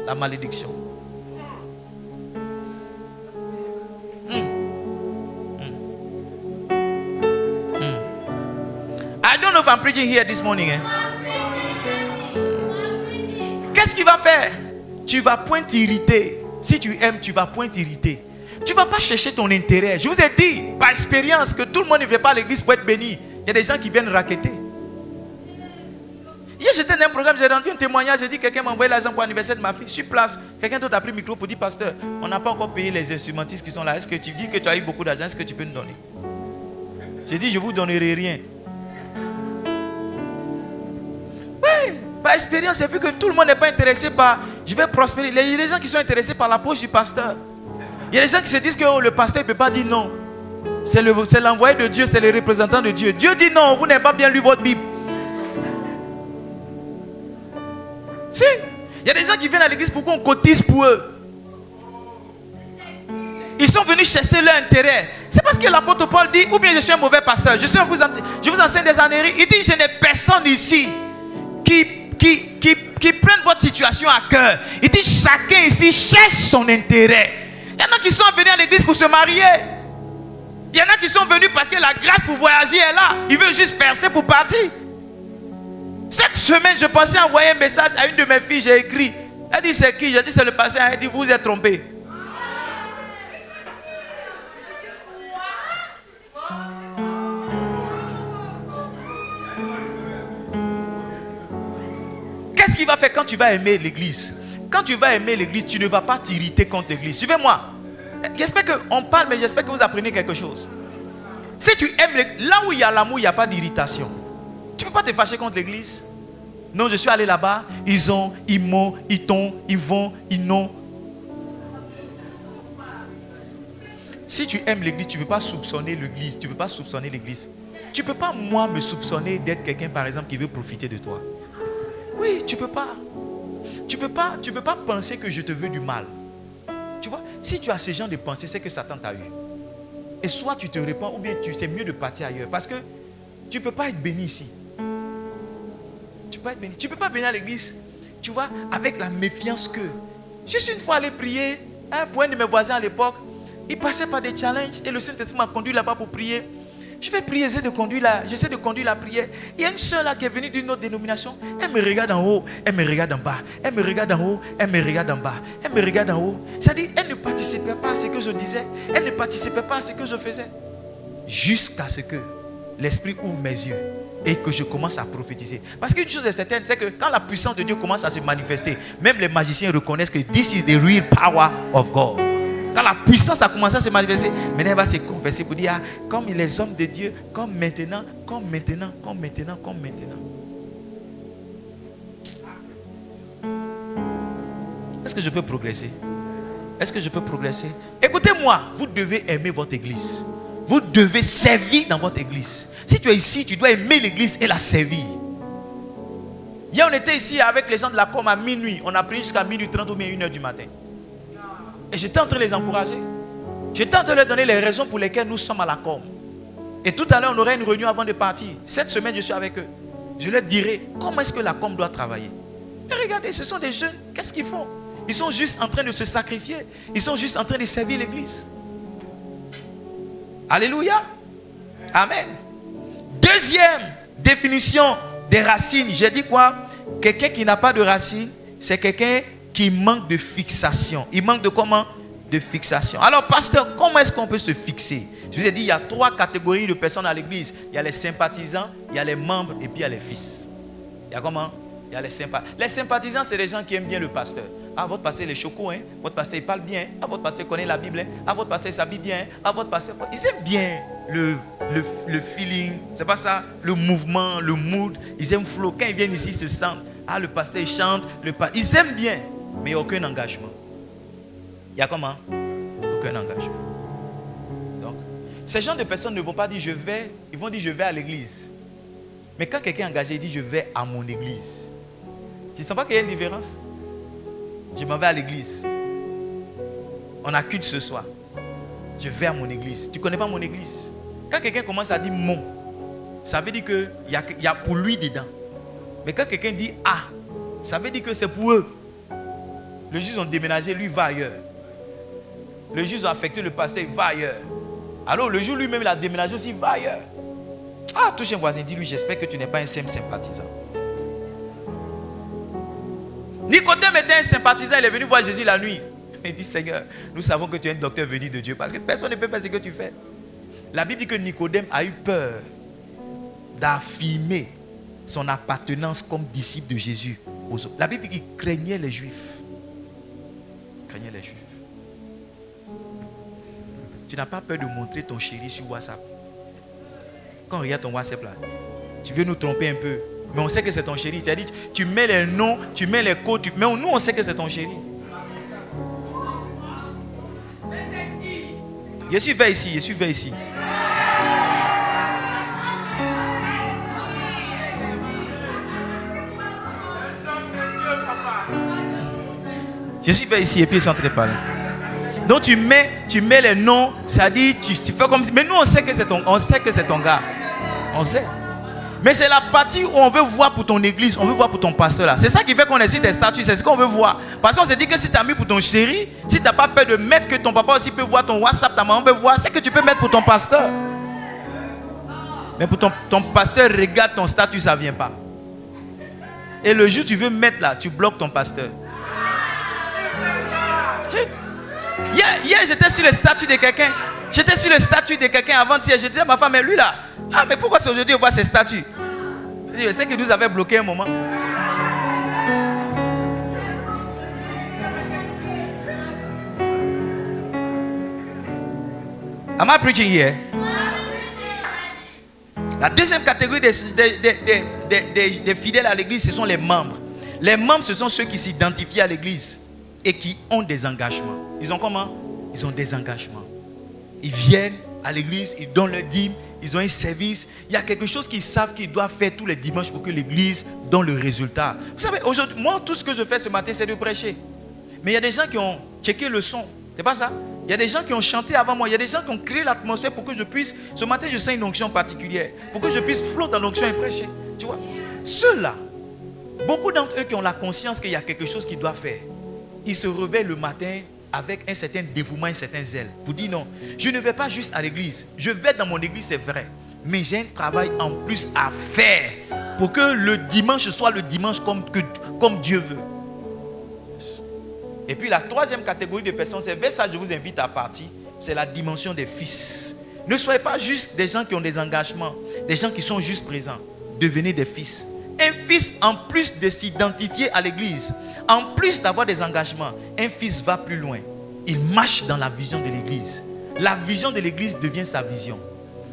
la malédiction. I don't know if I'm preaching here this morning. Qu'est-ce qu'il va faire? Tu vas point t'irriter. Si tu aimes, tu vas point t'irriter. Tu ne vas pas chercher ton intérêt. Je vous ai dit par expérience que tout le monde ne vient pas à l'église pour être béni. Il y a des gens qui viennent raqueter. Hier, j'étais dans un programme, j'ai rendu un témoignage, j'ai dit quelqu'un m'a envoyé l'argent pour l'anniversaire de ma fille. Sur place, quelqu'un d'autre a pris le micro pour dire pasteur, on n'a pas encore payé les instrumentistes qui sont là. Est-ce que tu dis que tu as eu beaucoup d'argent? Est-ce que tu peux nous donner? J'ai dit, je ne vous donnerai rien. Oui, par expérience, j'ai vu que tout le monde n'est pas intéressé par je vais prospérer. Il y a des gens qui sont intéressés par la poche du pasteur. Il y a des gens qui se disent que le pasteur ne peut pas dire non. C'est l'envoyé de Dieu, c'est le représentant de Dieu. Dieu dit non, vous n'avez pas bien lu votre Bible. Si, il y a des gens qui viennent à l'église pour qu'on cotise pour eux. Ils sont venus chercher leur intérêt. C'est parce que l'apôtre Paul dit, ou bien je suis un mauvais pasteur, je vous enseigne des âneries. Il dit, je n'ai personne ici qui prenne votre situation à cœur. Il dit, chacun ici cherche son intérêt. Il y en a qui sont venus à l'église pour se marier. Il y en a qui sont venus parce que la grâce pour voyager est là. Ils veulent juste percer pour partir. Cette semaine, je pensais envoyer un message à une de mes filles, j'ai écrit. Elle dit, c'est qui? J'ai dit, c'est le pasteur. Elle dit, vous êtes trompé. Qu'est-ce qu'il va faire quand tu vas aimer l'église? Quand tu vas aimer l'église, tu ne vas pas t'irriter contre l'église. Suivez-moi. J'espère qu'on parle, mais j'espère que vous apprenez quelque chose. Si tu aimes l'église, là où il y a l'amour, il n'y a pas d'irritation. Tu ne peux pas te fâcher contre l'église. Non, je suis allé là-bas. Ils m'ont, ils t'ont, ils vont, ils n'ont. Si tu aimes l'église, tu ne peux pas soupçonner l'église. Tu ne peux pas soupçonner l'église. Tu ne peux pas, moi, me soupçonner d'être quelqu'un, par exemple, qui veut profiter de toi. Oui, tu ne peux pas. Tu peux pas penser que je te veux du mal. Tu vois, si tu as ce genre de pensée, c'est que Satan t'a eu. Et soit tu te répands, ou bien c'est mieux de partir ailleurs. Parce que tu ne peux pas être béni ici. Tu peux pas être béni. Tu ne peux pas venir à l'église, tu vois, avec la méfiance que. Je suis une fois allé prier, pour un de mes voisins à l'époque, il passait par des challenges et le Saint-Esprit m'a conduit là-bas pour prier. Je vais prier, j'essaie de conduire la prière. Il y a une soeur là qui est venue d'une autre dénomination. Elle me regarde en haut, elle me regarde en bas. Elle me regarde en haut, elle me regarde en bas. Elle me regarde en haut. C'est-à-dire, elle ne participait pas à ce que je disais. Elle ne participait pas à ce que je faisais. Jusqu'à ce que l'Esprit ouvre mes yeux et que je commence à prophétiser. Parce qu'une chose est certaine, c'est que quand la puissance de Dieu commence à se manifester, même les magiciens reconnaissent que this is the real power of God. Quand la puissance a commencé à se manifester, maintenant elle va se confesser pour dire, comme les hommes de Dieu, comme maintenant, comme maintenant, comme maintenant, comme maintenant. Est-ce que je peux progresser? Est-ce que je peux progresser? Écoutez-moi, vous devez aimer votre église. Vous devez servir dans votre église. Si tu es ici, tu dois aimer l'église et la servir. Hier, on était ici avec les gens de la com à minuit. On a pris jusqu'à minuit 30 ou bien 1h du matin. Et j'étais en train de les encourager. J'étais en train de leur donner les raisons pour lesquelles nous sommes à la com. Et tout à l'heure, on aurait une réunion avant de partir. Cette semaine, je suis avec eux. Je leur dirai comment est-ce que la com doit travailler. Et regardez, ce sont des jeunes, qu'est-ce qu'ils font? Ils sont juste en train de se sacrifier. Ils sont juste en train de servir l'église. Alléluia. Amen. Deuxième définition des racines. J'ai dit quoi? Quelqu'un qui n'a pas de racines, c'est quelqu'un qui manque de fixation. Il manque de comment? De fixation. Alors, pasteur, comment est-ce qu'on peut se fixer? Je vous ai dit, il y a 3 catégories de personnes à l'église. Il y a les sympathisants, il y a les membres et puis il y a les fils. Il y a comment? Il y a les sympathisants. Les sympathisants, c'est les gens qui aiment bien le pasteur. Ah, votre pasteur, il est choco, hein? Votre pasteur, il parle bien. Ah, votre pasteur, il connaît la Bible. Hein? Ah, votre pasteur, il s'habille bien. Ah, votre pasteur, ils aiment bien le feeling. C'est pas ça? Le mouvement, le mood. Ils aiment flow. Quand ils viennent ici, ils se sentent. Ah, le pasteur, il chante. Ils aiment bien. Mais il n'y a aucun engagement. Il y a comment? Aucun engagement. Donc, ces gens de personnes ne vont pas dire je vais. Ils vont dire je vais à l'église. Mais quand quelqu'un est engagé, il dit je vais à mon église. Tu ne sens pas qu'il y a une différence? Je m'en vais à l'église. On a culte ce soir. Je vais à mon église. Tu ne connais pas mon église? Quand quelqu'un commence à dire mon, ça veut dire qu'il y a pour lui dedans. Mais quand quelqu'un dit ah, ça veut dire que c'est pour eux. Le juge ont déménagé, lui va ailleurs. Le juge a affecté le pasteur, il va ailleurs. Alors le jour lui-même, il a déménagé aussi, il va ailleurs. Ah, touche un voisin, dis-lui, j'espère que tu n'es pas un simple sympathisant. Nicodème était un sympathisant, il est venu voir Jésus la nuit. Il dit, Seigneur, nous savons que tu es un docteur venu de Dieu, parce que personne ne peut faire ce que tu fais. La Bible dit que Nicodème a eu peur d'affirmer son appartenance comme disciple de Jésus aux autres. La Bible dit qu'il craignait les Juifs. Craignait les Juifs. Tu n'as pas peur de montrer ton chéri sur WhatsApp. Quand on regarde ton WhatsApp là, tu veux nous tromper un peu. Mais on sait que c'est ton chéri. Tu as dit, tu mets les noms, tu mets les codes. Mais nous, on sait que c'est ton chéri. Je suis vers ici, je suis vers ici. Je suis vers ici et puis ils sont en train de parler. Donc tu mets les noms, ça dit, tu fais comme. Mais nous, on sait que c'est ton gars. On sait. Mais c'est la partie où on veut voir pour ton église, on veut voir pour ton pasteur là. C'est ça qui fait qu'on essaie des statuts, c'est ce qu'on veut voir. Parce qu'on s'est dit que si tu as mis pour ton chéri, si tu n'as pas peur de mettre que ton papa aussi peut voir ton WhatsApp, ta maman peut voir, c'est que tu peux mettre pour ton pasteur. Mais pour ton pasteur, regarde ton statut, ça ne vient pas. Et le jour où tu veux mettre là, tu bloques ton pasteur. Hier, j'étais sur le statut de quelqu'un. J'étais sur le statut de quelqu'un avant-hier. Je disais à ma femme, mais lui là, ah mais pourquoi c'est aujourd'hui on voit ses statuts? Je dis, c'est que nous avait bloqué un moment. Am I preaching here? La deuxième catégorie des fidèles à l'église, ce sont les membres. Les membres, ce sont ceux qui s'identifient à l'église et qui ont des engagements. Ils ont comment? Ils ont des engagements. Ils viennent à l'église, ils donnent leur dîme, ils ont un service. Il y a quelque chose qu'ils savent qu'ils doivent faire tous les dimanches pour que l'église donne le résultat. Vous savez, aujourd'hui, moi, tout ce que je fais ce matin, c'est de prêcher. Mais il y a des gens qui ont checké le son. C'est pas ça? Il y a des gens qui ont chanté avant moi. Il y a des gens qui ont créé l'atmosphère pour que je puisse... Ce matin, je sens une onction particulière. Pour que je puisse flotter dans l'onction et prêcher. Tu vois? Ceux-là, beaucoup d'entre eux qui ont la conscience qu'il y a quelque chose qu'ils doivent faire, ils se réveillent le matin avec un certain dévouement, un certain zèle. Pour dire non, je ne vais pas juste à l'église. Je vais dans mon église, c'est vrai. Mais j'ai un travail en plus à faire pour que le dimanche soit le dimanche comme Dieu veut. Et puis la troisième catégorie de personnes, c'est vers ça que je vous invite à partir, c'est la dimension des fils. Ne soyez pas juste des gens qui ont des engagements, des gens qui sont juste présents. Devenez des fils. Un fils, en plus de s'identifier à l'église, en plus d'avoir des engagements, un fils va plus loin. Il marche dans la vision de l'église. La vision de l'église devient sa vision.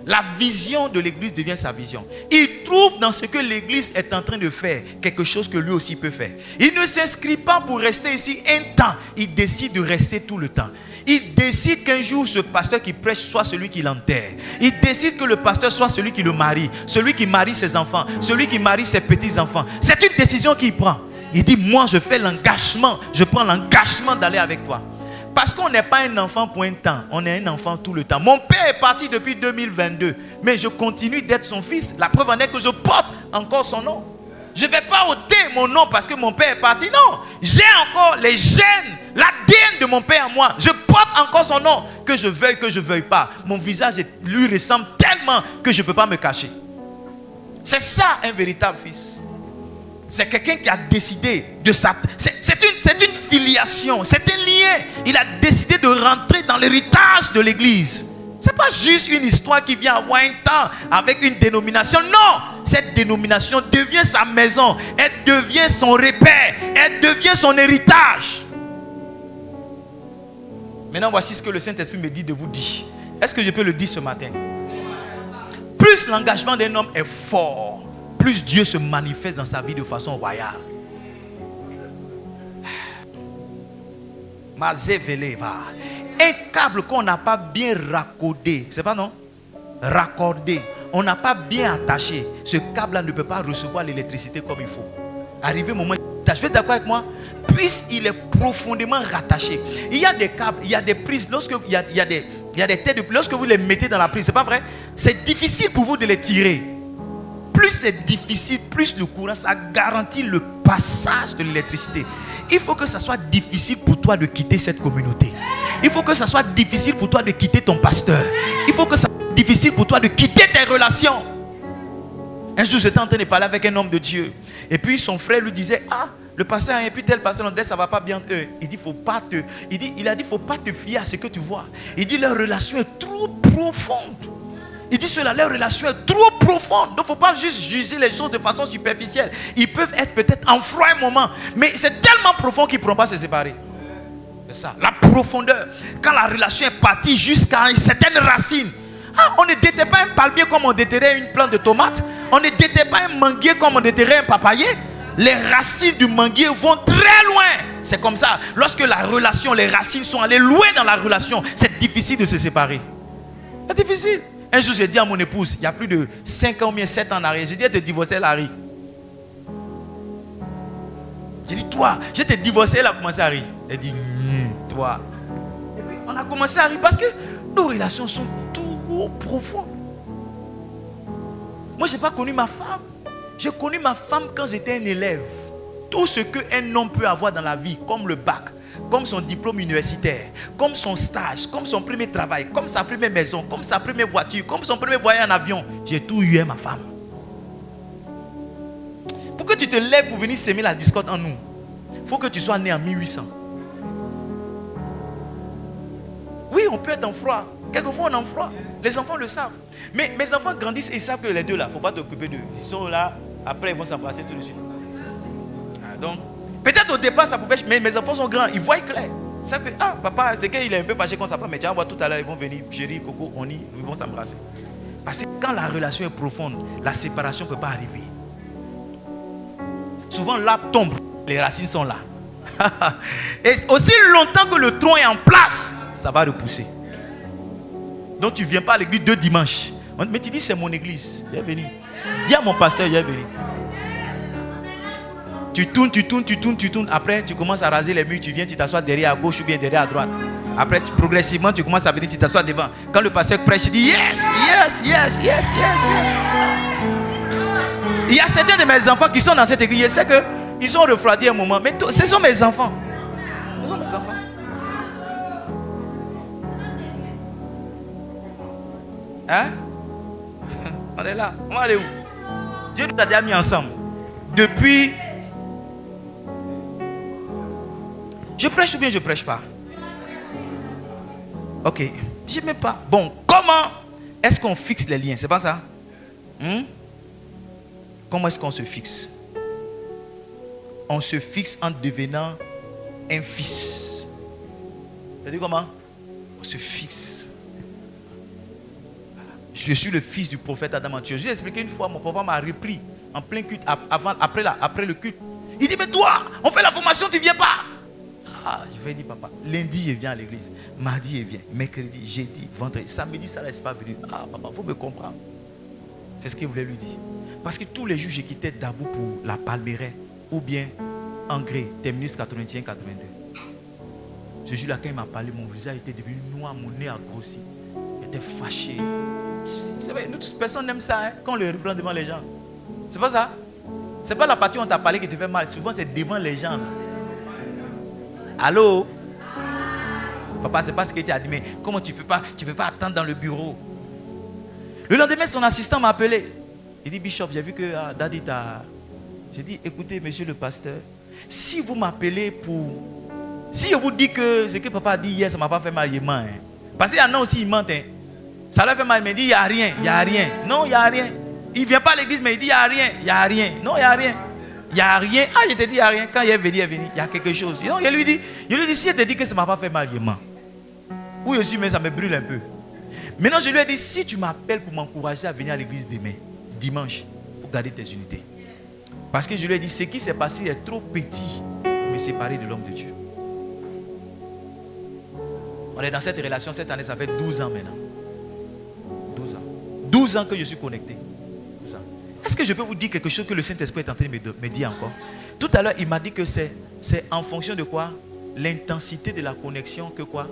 La vision de l'église devient sa vision. Il trouve dans ce que l'église est en train de faire quelque chose que lui aussi peut faire. Il ne s'inscrit pas pour rester ici un temps. Il décide de rester tout le temps. Il décide qu'un jour ce pasteur qui prêche soit celui qui l'enterre. Il décide que le pasteur soit celui qui le marie, celui qui marie ses enfants, celui qui marie ses petits-enfants. C'est une décision qu'il prend. Il dit, moi je fais l'engagement, je prends l'engagement d'aller avec toi. Parce qu'on n'est pas un enfant pour un temps, on est un enfant tout le temps. Mon père est parti depuis 2022, mais je continue d'être son fils. La preuve en est que je porte encore son nom. Je ne vais pas ôter mon nom parce que mon père est parti. Non, j'ai encore les gènes, l'ADN de mon père en moi. Je porte encore son nom, que je veuille pas. Mon visage lui ressemble tellement que je ne peux pas me cacher. C'est ça un véritable fils. C'est quelqu'un qui a décidé de ça. C'est une filiation, c'est un lien. Il a décidé de rentrer dans l'héritage de l'église. Ce n'est pas juste une histoire qui vient avoir un temps avec une dénomination. Non, cette dénomination devient sa maison. Elle devient son repère. Elle devient son héritage. Maintenant, voici ce que le Saint-Esprit me dit de vous dire. Est-ce que je peux le dire ce matin? Plus l'engagement d'un homme est fort, plus Dieu se manifeste dans sa vie de façon royale. Un câble qu'on n'a pas bien raccordé, c'est pas non? Raccordé, on n'a pas bien attaché. Ce câble-là ne peut pas recevoir l'électricité comme il faut. Arrivé au moment, tu es d'accord avec moi? Puisqu'il est profondément rattaché. Il y a des câbles, il y a des prises. Lorsque il y a des têtes de prise, lorsque vous les mettez dans la prise, c'est pas vrai? C'est difficile pour vous de les tirer. Plus c'est difficile, plus le courant, ça garantit le passage de l'électricité. Il faut que ça soit difficile pour toi de quitter cette communauté. Il faut que ça soit difficile pour toi de quitter ton pasteur. Il faut que ça soit difficile pour toi de quitter tes relations. Un jour, j'étais en train de parler avec un homme de Dieu. Et puis son frère lui disait, le pasteur et puis tel pasteur, ça va pas bien eux. Il dit, faut pas te fier à ce que tu vois. Il dit, leur relation est trop profonde. Il dit cela, leur relation est trop profonde. Donc il ne faut pas juste juger les choses de façon superficielle. Ils peuvent être peut-être en froid un moment, mais c'est tellement profond qu'ils ne pourront pas se séparer. C'est ça, la profondeur. Quand la relation est partie jusqu'à une certaine racine. On ne déterre pas un palmier comme on déterrait une plante de tomate. On ne déterre pas un manguier comme on déterrait un papayer. Les racines du manguier vont très loin. C'est comme ça. Lorsque la relation, les racines sont allées loin dans la relation, c'est difficile de se séparer. C'est difficile. Un jour, j'ai dit à mon épouse, il y a plus de 5 ans ou bien 7 ans en arrière, j'ai dit, elle te divorcer, Larry. J'ai dit, toi, je t'ai divorcé, elle a commencé à rire. Elle dit, toi. Et puis, on a commencé à rire parce que nos relations sont trop profondes. Moi, je n'ai pas connu ma femme. J'ai connu ma femme quand j'étais un élève. Tout ce qu'un homme peut avoir dans la vie, comme le bac, comme son diplôme universitaire, comme son stage, comme son premier travail, comme sa première maison, comme sa première voiture, comme son premier voyage en avion, j'ai tout eu à ma femme. Pour que tu te lèves pour venir s'aimer la discorde en nous, il faut que tu sois né en 1800. Oui, on peut être en froid. Quelquefois on est en froid. Les enfants le savent. Mais mes enfants grandissent et ils savent que les deux là, il ne faut pas t'occuper d'eux. Ils sont là, après ils vont s'embrasser tout de suite. Donc, peut-être au départ ça pouvait, mais mes enfants sont grands, ils voient clair. Ils savent que, papa, c'est qu'il est un peu fâché contre sa femme, mais tu vas voir tout à l'heure, ils vont venir, chérie, coco, ils vont s'embrasser. Parce que quand la relation est profonde, la séparation ne peut pas arriver. Souvent l'arbre tombe, les racines sont là. Et aussi longtemps que le tronc est en place, ça va repousser. Donc tu ne viens pas à l'église 2 dimanches. Mais tu dis c'est mon église, viens venir. Dis à mon pasteur, viens venir. Tu tournes. Après, tu commences à raser les murs. Tu viens, tu t'assois derrière à gauche ou bien derrière à droite. Après, progressivement, tu commences à venir, tu t'assois devant. Quand le pasteur prêche, tu dis yes. Il y a certains de mes enfants qui sont dans cette église. Je sais qu'ils ont refroidi un moment. Mais ce sont mes enfants. Ce sont mes enfants. Hein? On est là. On va aller où? Dieu nous a déjà mis ensemble. Depuis... Je prêche ou bien je ne prêche pas? Ok. Je n'aime pas. Bon, comment est-ce qu'on fixe les liens? C'est pas ça? Comment est-ce qu'on se fixe? On se fixe en devenant un fils. Vous dit comment? On se fixe. Je suis le fils du prophète Adam Antioche. Je vous ai expliqué une fois, mon papa m'a repris en plein culte, après le culte. Il dit, mais toi, on fait la formation, tu ne viens pas. Je vais dire, papa, lundi, je viens à l'église. Mardi, je viens. Mercredi, jeudi, vendredi. Samedi, ça ne laisse pas venir. Papa, il faut me comprendre. C'est ce qu'il voulait lui dire. Parce que tous les jours, je quittais Dabou pour la Palmeraie ou bien Engrais, terminus 81-82. Ce jour-là, quand il m'a parlé, mon visage était devenu noir, mon nez a grossi. J'étais fâché. Vous savez, nous tous, personne n'aime ça, hein, quand on le reprend devant les gens. C'est pas ça? C'est pas la partie où on t'a parlé qui te fait mal. Souvent, c'est devant les gens. Allô? Papa, c'est pas ce qu'il t'a dit, mais comment tu peux pas attendre dans le bureau? Le lendemain, son assistant m'a appelé. Il dit, Bishop, j'ai vu que Daddy t'a... J'ai dit, écoutez, monsieur le pasteur, si vous m'appelez pour... Si je vous dis que ce que papa a dit hier, ça ne m'a pas fait mal, il ment. Hein. Parce qu'il y en a aussi, il ment. Hein. Ça leur fait mal, il me dit, il n'y a rien, il n'y a rien. Non, il n'y a rien. Il ne vient pas à l'église, mais il dit, il n'y a rien, il n'y a rien. Non, il n'y a rien. Il n'y a rien. Ah, je te dis, il n'y a rien. Quand il est venu, il y a quelque chose. Non, je lui dis, si je te dis que ça ne m'a pas fait mal, il ment. Où je suis, mais ça me brûle un peu. Maintenant, je lui ai dit, si tu m'appelles pour m'encourager à venir à l'église demain, dimanche, il faut garder tes unités. Parce que je lui ai dit, ce qui s'est passé est trop petit pour me séparer de l'homme de Dieu. On est dans cette relation, cette année, ça fait 12 ans maintenant. 12 ans. 12 ans que je suis connecté. 12 ans. Est-ce que je peux vous dire quelque chose que le Saint-Esprit est en train de me dire encore? Tout à l'heure, il m'a dit que c'est en fonction de quoi? L'intensité de la connexion que quoi?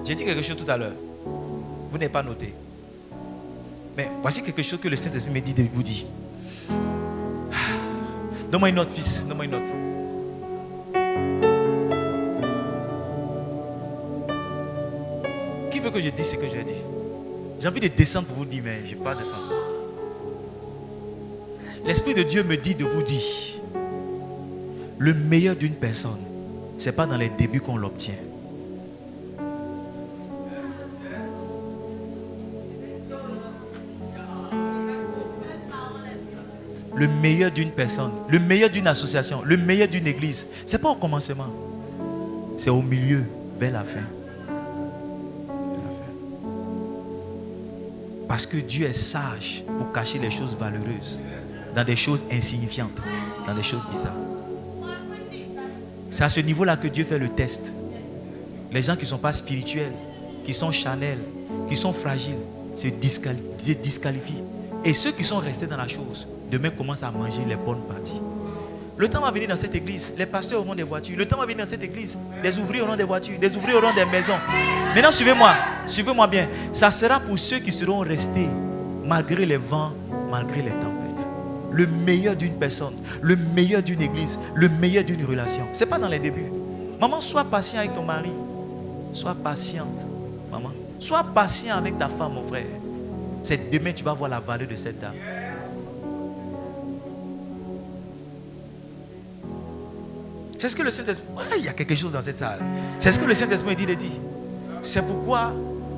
J'ai dit quelque chose tout à l'heure. Vous n'avez pas noté. Mais voici quelque chose que le Saint-Esprit me dit de vous dire. Donne-moi une note, fils. Donne-moi une note. Qui veut que je dise ce que j'ai dit? J'ai envie de descendre pour vous dire, mais je ne vais pas descendre. L'Esprit de Dieu me dit de vous dire, le meilleur d'une personne, ce n'est pas dans les débuts qu'on l'obtient. Le meilleur d'une personne, le meilleur d'une association, le meilleur d'une église, ce n'est pas au commencement. C'est au milieu, vers la fin. Parce que Dieu est sage pour cacher les choses valeureuses dans des choses insignifiantes, dans des choses bizarres. C'est à ce niveau-là que Dieu fait le test. Les gens qui ne sont pas spirituels, qui sont charnels, qui sont fragiles, se disqualifient. Et ceux qui sont restés dans la chose, demain commencent à manger les bonnes parties. Le temps va venir dans cette église, les pasteurs auront des voitures. Le temps va venir dans cette église, les ouvriers auront des voitures, les ouvriers auront des maisons. Maintenant, suivez-moi bien. Ça sera pour ceux qui seront restés malgré les vents, malgré les tempêtes. Le meilleur d'une personne, le meilleur d'une église, le meilleur d'une relation. Ce n'est pas dans les débuts. Maman, sois patient avec ton mari. Sois patiente, maman. Sois patient avec ta femme, mon frère. C'est demain tu vas voir la valeur de cette dame. C'est ce que le Saint-Esprit... il y a quelque chose dans cette salle. C'est ce que le Saint-Esprit dit de dire. C'est pourquoi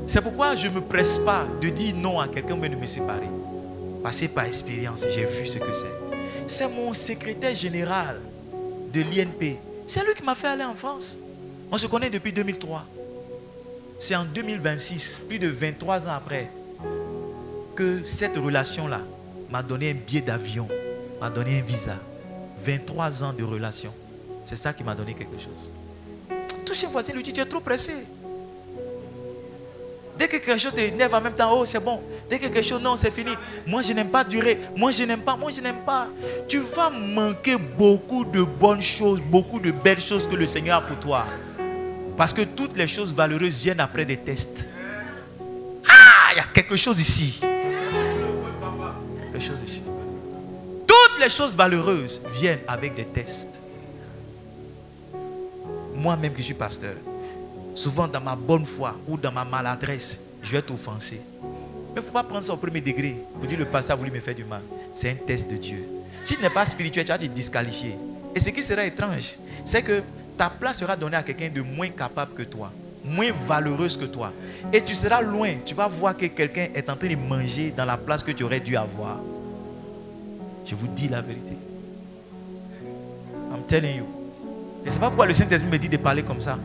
je ne me presse pas de dire non à quelqu'un mais de me séparer. Parce que par expérience, j'ai vu ce que c'est. C'est mon secrétaire général de l'INP. C'est lui qui m'a fait aller en France. On se connaît depuis 2003. C'est en 2026, plus de 23 ans après, que cette relation-là m'a donné un billet d'avion, m'a donné un visa. 23 ans de relation. C'est ça qui m'a donné quelque chose. Touchez voisin, lui dit, tu es trop pressé. Dès que quelque chose t'énerve en même temps, oh c'est bon. Dès que quelque chose, non c'est fini. Moi je n'aime pas durer. Moi je n'aime pas. Tu vas manquer beaucoup de bonnes choses, beaucoup de belles choses que le Seigneur a pour toi. Parce que toutes les choses valeureuses viennent après des tests. Ah, il y a quelque chose ici. Quelque chose ici. Toutes les choses valeureuses viennent avec des tests. Moi-même qui suis pasteur, souvent dans ma bonne foi ou dans ma maladresse, je vais t'offenser. Mais il ne faut pas prendre ça au premier degré. Pour dire le pasteur a voulu me faire du mal. C'est un test de Dieu. Si tu n'es pas spirituel, tu vas te disqualifier. Et ce qui sera étrange, c'est que ta place sera donnée à quelqu'un de moins capable que toi, moins valeureuse que toi. Et tu seras loin. Tu vas voir que quelqu'un est en train de manger dans la place que tu aurais dû avoir. Je vous dis la vérité. I'm telling you. Et c'est pas pourquoi le Saint-Esprit me dit de parler comme ça.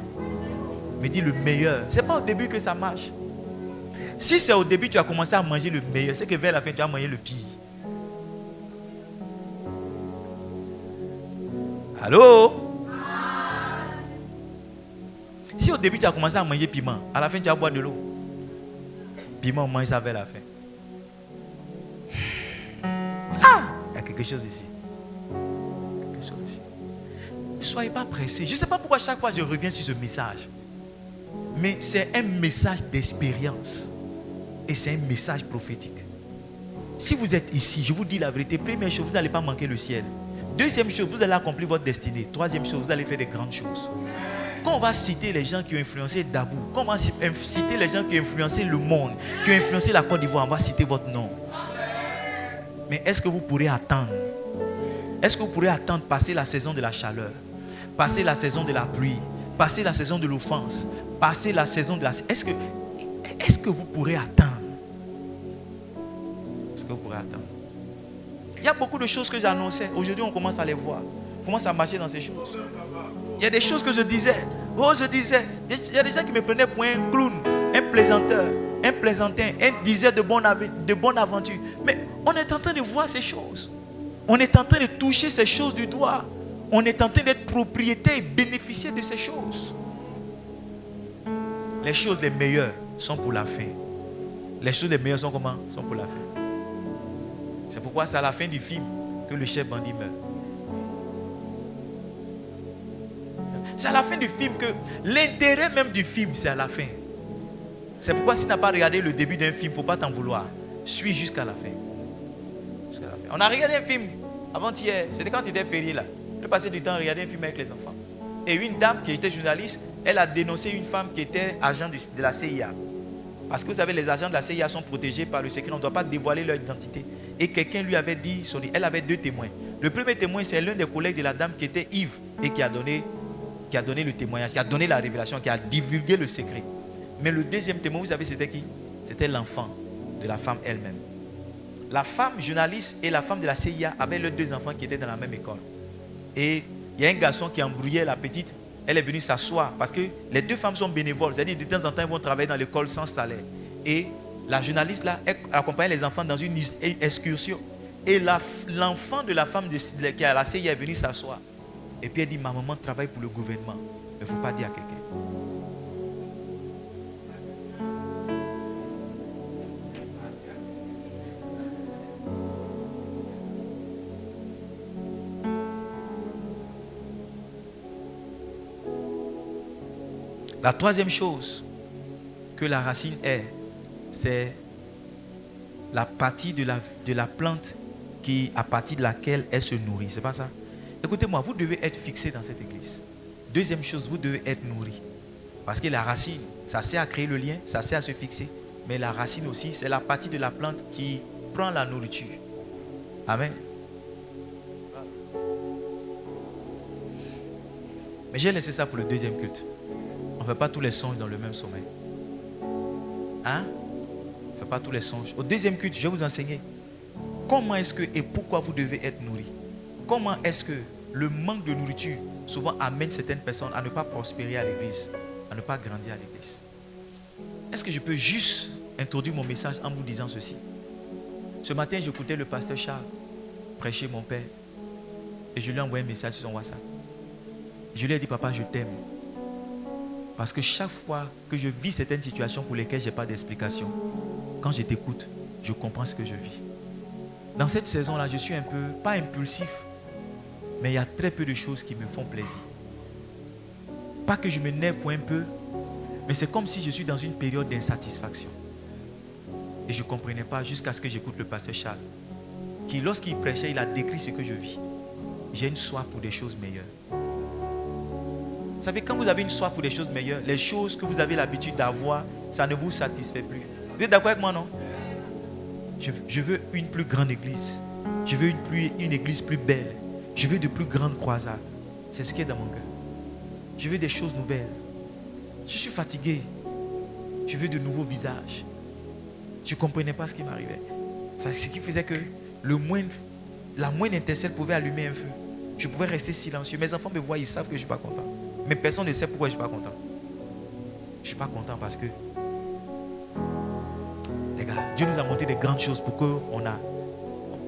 Il me dit le meilleur. C'est pas au début que ça marche. Si c'est au début tu as commencé à manger le meilleur, c'est que vers la fin tu as mangé le pire. Allô? Si au début tu as commencé à manger piment, à la fin tu vas boire de l'eau. Piment, on mange ça vers la fin. Ah! Il y a quelque chose ici. Quelque chose ici. soyez pas pressés. Je ne sais pas pourquoi chaque fois je reviens sur ce message. Mais c'est un message d'expérience. Et c'est un message prophétique. Si vous êtes ici, je vous dis la vérité. Première chose, vous n'allez pas manquer le ciel. Deuxième chose, vous allez accomplir votre destinée. Troisième chose, vous allez faire des grandes choses. Quand on va citer les gens qui ont influencé Dabou, quand on va citer les gens qui ont influencé le monde, qui ont influencé la Côte d'Ivoire, on va citer votre nom. Mais est-ce que vous pourrez attendre? Est-ce que vous pourrez attendre passer la saison de la chaleur, passer la saison de la pluie, passer la saison de l'offense, passer la saison de la... Est-ce que vous pourrez attendre? Est-ce que vous pourrez attendre? Il y a beaucoup de choses que j'annonçais. Aujourd'hui, on commence à les voir. On commence à marcher dans ces choses. Il y a des choses que je disais. Oh, je disais. Il y a des gens qui me prenaient pour un clown, un plaisanteur, un plaisantin, un diseur de bonne aventure. Mais on est en train de voir ces choses. On est en train de toucher ces choses du doigt. On est en train d'être propriétaire et bénéficier de ces choses. Les choses les meilleures sont pour la fin. Les choses les meilleures sont comment? Sont pour la fin. C'est pourquoi c'est à la fin du film que le chef bandit meurt. C'est à la fin du film que l'intérêt même du film, c'est à la fin. C'est pourquoi si tu n'as pas regardé le début d'un film, il ne faut pas t'en vouloir. Suis jusqu'à la fin. Jusqu'à la fin. On a regardé un film avant-hier, c'était quand il était férié là. Je passais du temps à regarder un film avec les enfants. Et une dame qui était journaliste, elle a dénoncé une femme qui était agent de la CIA. Parce que vous savez, les agents de la CIA sont protégés par le secret, on ne doit pas dévoiler leur identité. Et quelqu'un lui avait dit, elle avait deux témoins. Le premier témoin, c'est l'un des collègues de la dame qui était Yves et qui a donné le témoignage, qui a donné la révélation, qui a divulgué le secret. Mais le deuxième témoin, vous savez, c'était qui? C'était l'enfant de la femme elle-même. La femme journaliste et la femme de la CIA avaient leurs deux enfants qui étaient dans la même école. Et il y a un garçon qui embrouillait la petite. Elle est venue s'asseoir parce que les deux femmes sont bénévoles. C'est-à-dire de temps en temps, ils vont travailler dans l'école sans salaire. Et la journaliste là, elle accompagnait les enfants dans une excursion. Et l'enfant de la femme qui est à la CIA est venu s'asseoir. Et puis elle dit, ma maman travaille pour le gouvernement. Il ne faut pas dire à quelqu'un. La troisième chose que la racine est, c'est la partie de la plante à partir de laquelle elle se nourrit. C'est pas ça? Écoutez-moi, vous devez être fixé dans cette église. Deuxième chose, vous devez être nourri. Parce que la racine, ça sert à créer le lien, ça sert à se fixer. Mais la racine aussi, c'est la partie de la plante qui prend la nourriture. Amen. Mais j'ai laissé ça pour le deuxième culte. On ne fait pas tous les songes dans le même sommeil. Hein? On ne fait pas tous les songes. Au deuxième culte, je vais vous enseigner comment est-ce que et pourquoi vous devez être nourri. Comment est-ce que le manque de nourriture souvent amène certaines personnes à ne pas prospérer à l'église, à ne pas grandir à l'église. Est-ce que je peux juste introduire mon message en vous disant ceci? Ce matin, j'écoutais le pasteur Charles prêcher mon père et je lui ai envoyé un message sur son WhatsApp. Je lui ai dit, papa, je t'aime. Parce que chaque fois que je vis certaines situations pour lesquelles je n'ai pas d'explication, quand je t'écoute, je comprends ce que je vis. Dans cette saison-là, je suis un peu, pas impulsif, mais il y a très peu de choses qui me font plaisir. Pas que je m'énerve pour un peu, mais c'est comme si je suis dans une période d'insatisfaction. Et je ne comprenais pas jusqu'à ce que j'écoute le pasteur Charles, qui lorsqu'il prêchait, il a décrit ce que je vis. J'ai une soif pour des choses meilleures. Vous savez, quand vous avez une soif pour des choses meilleures, les choses que vous avez l'habitude d'avoir, ça ne vous satisfait plus. Vous êtes d'accord avec moi, non? Je veux une plus grande église. Je veux une église plus belle. Je veux de plus grandes croisades. C'est ce qui est dans mon cœur. Je veux des choses nouvelles. Je suis fatigué. Je veux de nouveaux visages. Je ne comprenais pas ce qui m'arrivait. C'est ce qui faisait que la moindre étincelle pouvait allumer un feu. Je pouvais rester silencieux. Mes enfants me voient, ils savent que je ne suis pas content. Mais personne ne sait pourquoi je ne suis pas content. Je ne suis pas content parce que, les gars, Dieu nous a montré des grandes choses pour qu'on a,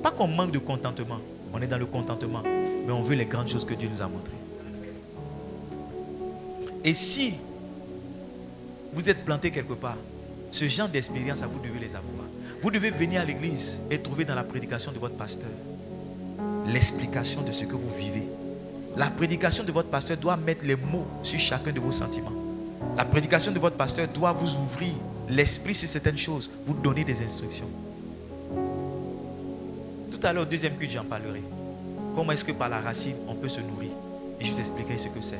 pas qu'on manque de contentement, on est dans le contentement, mais on veut les grandes choses que Dieu nous a montrées. Et si vous êtes planté quelque part, ce genre d'expérience, vous devez les avoir. Vous devez venir à l'église et trouver dans la prédication de votre pasteur l'explication de ce que vous vivez. La prédication de votre pasteur doit mettre les mots sur chacun de vos sentiments. La prédication de votre pasteur doit vous ouvrir l'esprit sur certaines choses, vous donner des instructions. Tout à l'heure, au deuxième culte, j'en parlerai. Comment est-ce que par la racine, on peut se nourrir? Et je vous expliquerai ce que c'est.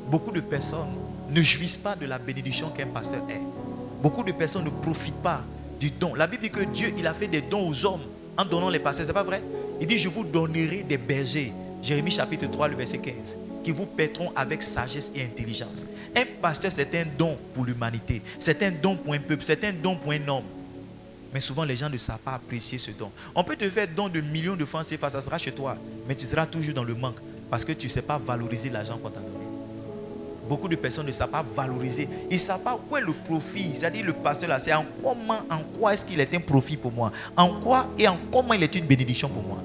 Beaucoup de personnes ne jouissent pas de la bénédiction qu'un pasteur est. Beaucoup de personnes ne profitent pas du don. La Bible dit que Dieu, il a fait des dons aux hommes en donnant les pasteurs. C'est pas vrai? Il dit, je vous donnerai des bergers. Jérémie chapitre 3, le verset 15. Qui vous paîtront avec sagesse et intelligence. Un pasteur, c'est un don pour l'humanité. C'est un don pour un peuple. C'est un don pour un homme. Mais souvent, les gens ne savent pas apprécier ce don. On peut te faire don de millions de francs CFA, ça sera chez toi. Mais tu seras toujours dans le manque. Parce que tu ne sais pas valoriser l'argent qu'on t'a donné. Beaucoup de personnes ne savent pas valoriser. Ils ne savent pas quoi est le profit. C'est-à-dire le pasteur là, c'est en quoi est-ce qu'il est un profit pour moi. En quoi et en comment il est une bénédiction pour moi.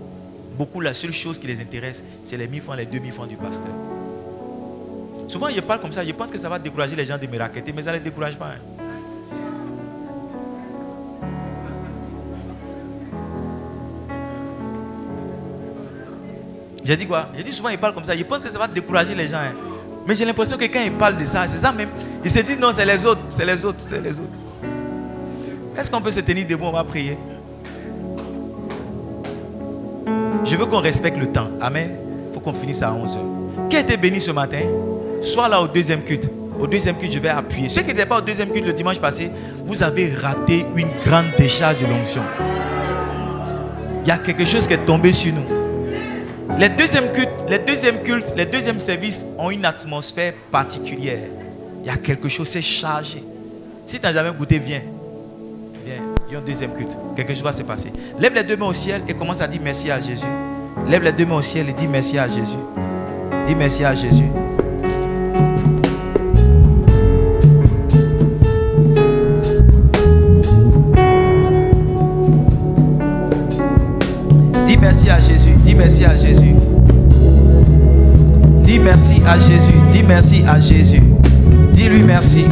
Beaucoup, la seule chose qui les intéresse, c'est les 1000 francs, les 2000 francs du pasteur. Souvent, je parle comme ça. Je pense que ça va décourager les gens de me raqueter, mais ça ne les décourage pas. J'ai dit quoi? J'ai dit souvent, il parle comme ça. Je pense que ça va décourager les gens. Mais j'ai l'impression que quand il parle de ça, c'est ça même. Il se dit non, c'est les autres, c'est les autres, c'est les autres. Est-ce qu'on peut se tenir debout? On va prier. Je veux qu'on respecte le temps. Amen. Il faut qu'on finisse à 11h. Qui a été béni ce matin? Sois là au deuxième culte. Au deuxième culte, je vais appuyer. Ceux qui n'étaient pas au deuxième culte le dimanche passé, vous avez raté une grande décharge de l'onction. Il y a quelque chose qui est tombé sur nous. Les deuxièmes cultes, les deuxièmes services ont une atmosphère particulière. Il y a quelque chose, c'est chargé. Si tu n'as jamais goûté, viens. Il y a un deuxième culte. Quelque chose va se passer. Lève les deux mains au ciel et commence à dire merci à Jésus. Lève les deux mains au ciel et dis merci à Jésus. Dis merci à Jésus. Dis merci à Jésus. Dis merci à Jésus. Dis merci à Jésus. Dis merci à Jésus. Dis-lui merci.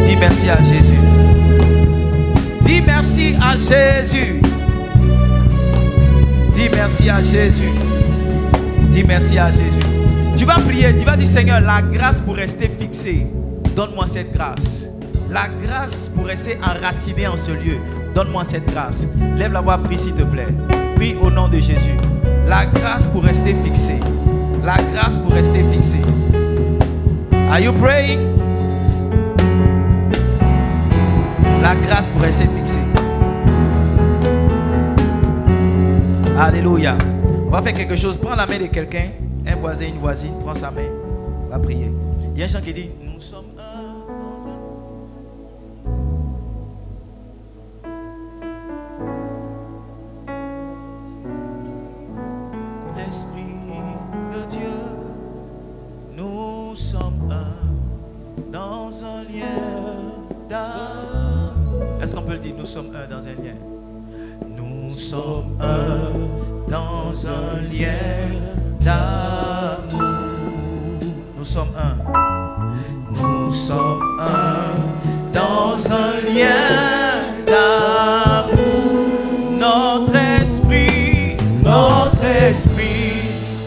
Dis merci à Jésus. Dis merci à Jésus. Dis merci à Jésus. Dis merci à Jésus. Tu vas prier, tu vas dire Seigneur, la grâce pour rester fixé. Donne-moi cette grâce. La grâce pour rester enraciné en ce lieu. Donne-moi cette grâce. Lève la voix, prie s'il te plaît. Prie au nom de Jésus. La grâce pour rester fixé. La grâce pour rester fixé. Are you praying? La grâce pour rester fixé. Alléluia. On va faire quelque chose. Prends la main de quelqu'un. Un voisin, une voisine. Prends sa main. On va prier. Il y a un chant qui dit nous sommes un. L'Esprit de Dieu. Nous sommes un dans un lien d'amour. Est-ce qu'on peut le dire? Nous sommes un dans un lien. Nous sommes un dans un lien d'amour. Nous sommes un. Nous sommes un dans un lien d'amour. Notre esprit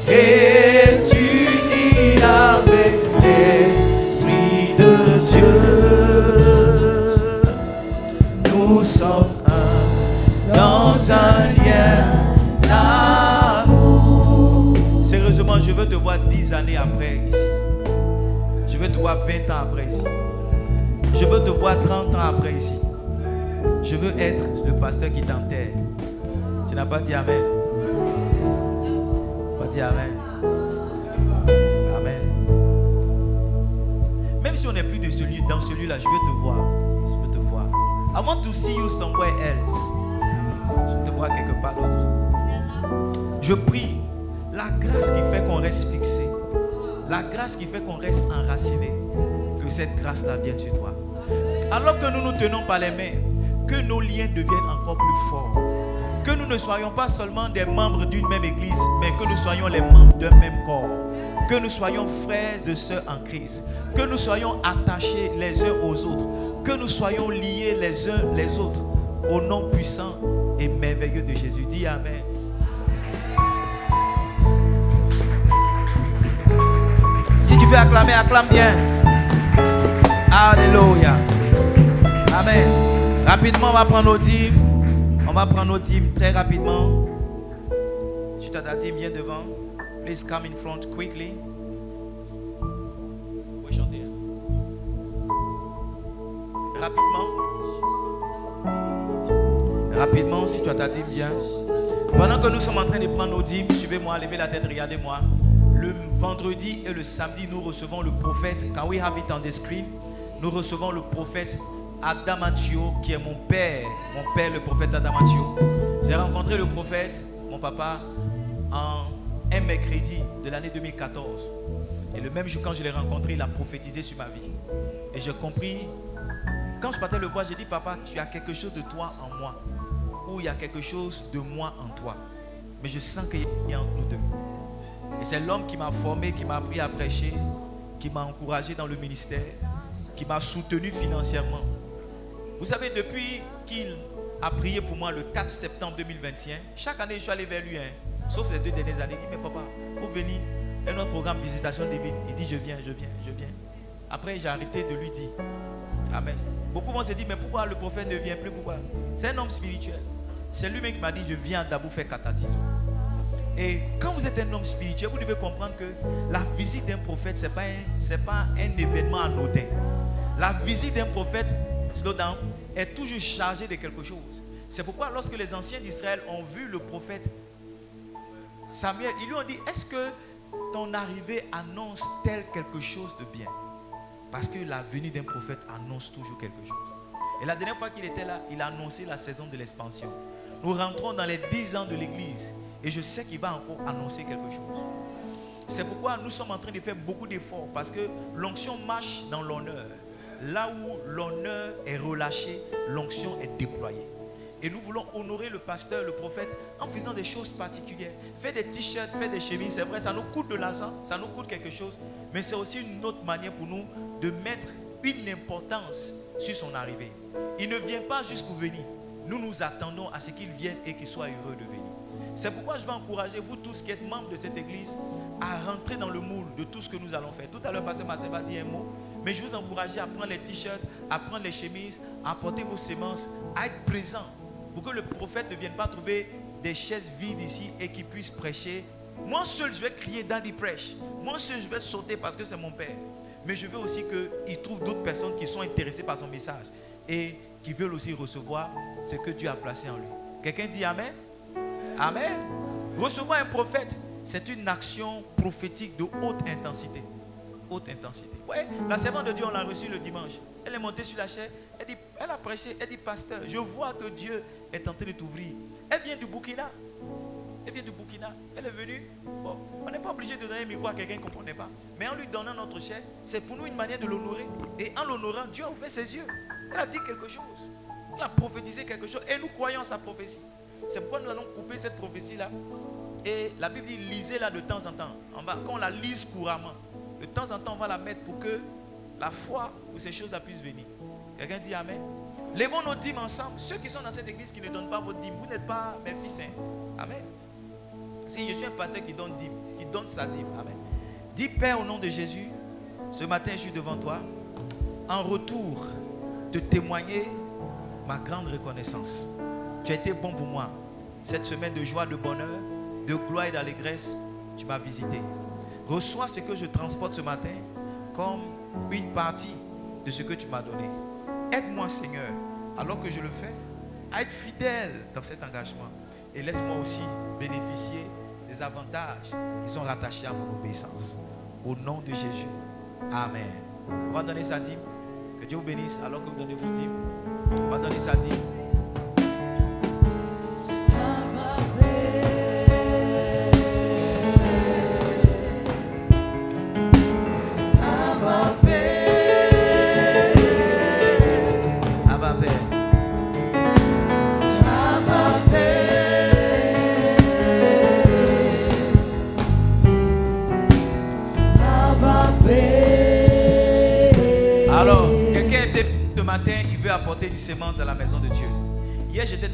est uni avec l'Esprit de Dieu. Nous sommes un dans un lien d'amour. Sérieusement, je veux te voir 10 années après ici. Je veux te voir 20 ans après ici. Je veux te voir 30 ans après ici. Je veux être le pasteur qui t'enterre. Tu n'as pas dit Amen. Pas dit Amen. Amen. Même si on n'est plus de celui, dans celui-là, je veux te voir. Je veux te voir. I want to see you somewhere else. Je te vois quelque part d'autre. Je prie la grâce qui fait qu'on reste fixé. La grâce qui fait qu'on reste enraciné. Que cette grâce-là vienne sur toi. Alors que nous nous tenons par les mains, que nos liens deviennent encore plus forts. Que nous ne soyons pas seulement des membres d'une même église, mais que nous soyons les membres d'un même corps. Que nous soyons frères et sœurs en Christ. Que nous soyons attachés les uns aux autres. Que nous soyons liés les uns les autres. Au nom puissant et merveilleux de Jésus. Dis Amen. tu veux acclamer, acclame bien. Alléluia. Amen. Rapidement, on va prendre nos dîmes. On va prendre nos dîmes très rapidement. Tu t'as ta dîme, viens devant. Please come in front quickly. Vous pouvez chanter. Rapidement, si tu as ta dîme, viens. Pendant que nous sommes en train de prendre nos dîmes, suivez-moi, levez la tête, regardez-moi. Le vendredi et le samedi, nous recevons le prophète. Can we have it on the screen? Nous recevons le prophète Adamatio, qui est mon père, le prophète Adamatio. J'ai rencontré le prophète, mon papa, un mercredi de l'année 2014. Et le même jour, quand je l'ai rencontré, il a prophétisé sur ma vie. Et j'ai compris, quand je partais le voir, j'ai dit, papa, tu as quelque chose de toi en moi. Ou il y a quelque chose de moi en toi. Mais je sens qu'il y a entre nous deux. Et c'est l'homme qui m'a formé, qui m'a appris à prêcher, qui m'a encouragé dans le ministère, qui m'a soutenu financièrement. Vous savez, depuis qu'il a prié pour moi le 4 septembre 2021, chaque année je suis allé vers lui, sauf les 2 dernières années. Il dit, mais papa, vous venez, et notre programme Visitation Divine. Il dit, je viens. Après, j'ai arrêté de lui dire. Amen. Beaucoup vont se dire, mais pourquoi le prophète ne vient plus? Pourquoi? C'est un homme spirituel. C'est lui-même qui m'a dit, je viens à Dabou faire cathatisme. Et quand vous êtes un homme spirituel, vous devez comprendre que la visite d'un prophète, ce n'est pas un événement anodin. La visite d'un prophète, slow down, est toujours chargée de quelque chose. C'est pourquoi lorsque les anciens d'Israël ont vu le prophète Samuel, ils lui ont dit, est-ce que ton arrivée annonce-t-elle quelque chose de bien? Parce que la venue d'un prophète annonce toujours quelque chose. Et la dernière fois qu'il était là, il a annoncé la saison de l'expansion. Nous rentrons dans les 10 ans de l'église. Et je sais qu'il va encore annoncer quelque chose. C'est pourquoi nous sommes en train de faire beaucoup d'efforts. Parce que l'onction marche dans l'honneur. Là où l'honneur est relâché, l'onction est déployée. Et nous voulons honorer le pasteur, le prophète, en faisant des choses particulières. Faire des t-shirts, faire des chemises, c'est vrai, ça nous coûte de l'argent, ça nous coûte quelque chose. Mais c'est aussi une autre manière pour nous de mettre une importance sur son arrivée. Il ne vient pas juste pour venir. Nous nous attendons à ce qu'il vienne et qu'il soit heureux de venir. C'est pourquoi je vais encourager vous tous qui êtes membres de cette église à rentrer dans le moule de tout ce que nous allons faire. Tout à l'heure, Pasteur Marcel va dire un mot, mais je vous encourage à prendre les t-shirts, à prendre les chemises, à apporter vos semences, à être présent pour que le prophète ne vienne pas trouver des chaises vides ici et qu'il puisse prêcher. Moi seul, je vais crier dans les prêches. Moi seul, je vais sauter parce que c'est mon père. Mais je veux aussi qu'il trouve d'autres personnes qui sont intéressées par son message et qui veulent aussi recevoir ce que Dieu a placé en lui. Quelqu'un dit Amen? Amen. Recevoir un prophète, c'est une action prophétique de haute intensité. Haute intensité. Ouais, la servante de Dieu, on l'a reçue le dimanche. Elle est montée sur la chaise, elle a prêché, elle dit, pasteur, je vois que Dieu est en train de t'ouvrir. Elle vient du Burkina. Elle est venue. Bon, on n'est pas obligé de donner un micro à quelqu'un qu'on ne connaît pas. Mais en lui donnant notre chair, c'est pour nous une manière de l'honorer. Et en l'honorant, Dieu a ouvert ses yeux. Elle a dit quelque chose. Elle a prophétisé quelque chose. Et nous croyons à sa prophétie. C'est pourquoi nous allons couper cette prophétie-là. Et la Bible dit, lisez-la de temps en temps. Quand on la lise couramment, de temps en temps, on va la mettre pour que la foi ou ces choses-là puissent venir. Quelqu'un dit Amen. Levons nos dîmes ensemble. Ceux qui sont dans cette église qui ne donnent pas votre dîme, vous n'êtes pas mes fils. Amen. Si je suis un pasteur qui donne dîme, qui donne sa dîme. Amen. Dis, Père, au nom de Jésus, ce matin, je suis devant toi. En retour, de témoigner ma grande reconnaissance. Tu as été bon pour moi. Cette semaine de joie, de bonheur, de gloire et d'allégresse, tu m'as visité. Reçois ce que je transporte ce matin comme une partie de ce que tu m'as donné. Aide-moi, Seigneur, alors que je le fais, à être fidèle dans cet engagement. Et laisse-moi aussi bénéficier des avantages qui sont rattachés à mon obéissance. Au nom de Jésus. Amen. On va donner sa dîme. Que Dieu vous bénisse alors que vous donnez vos dîmes. On va donner sa dîme. Alors, quelqu'un était ce matin, il veut apporter une sémence à la maison de Dieu. Hier, j'étais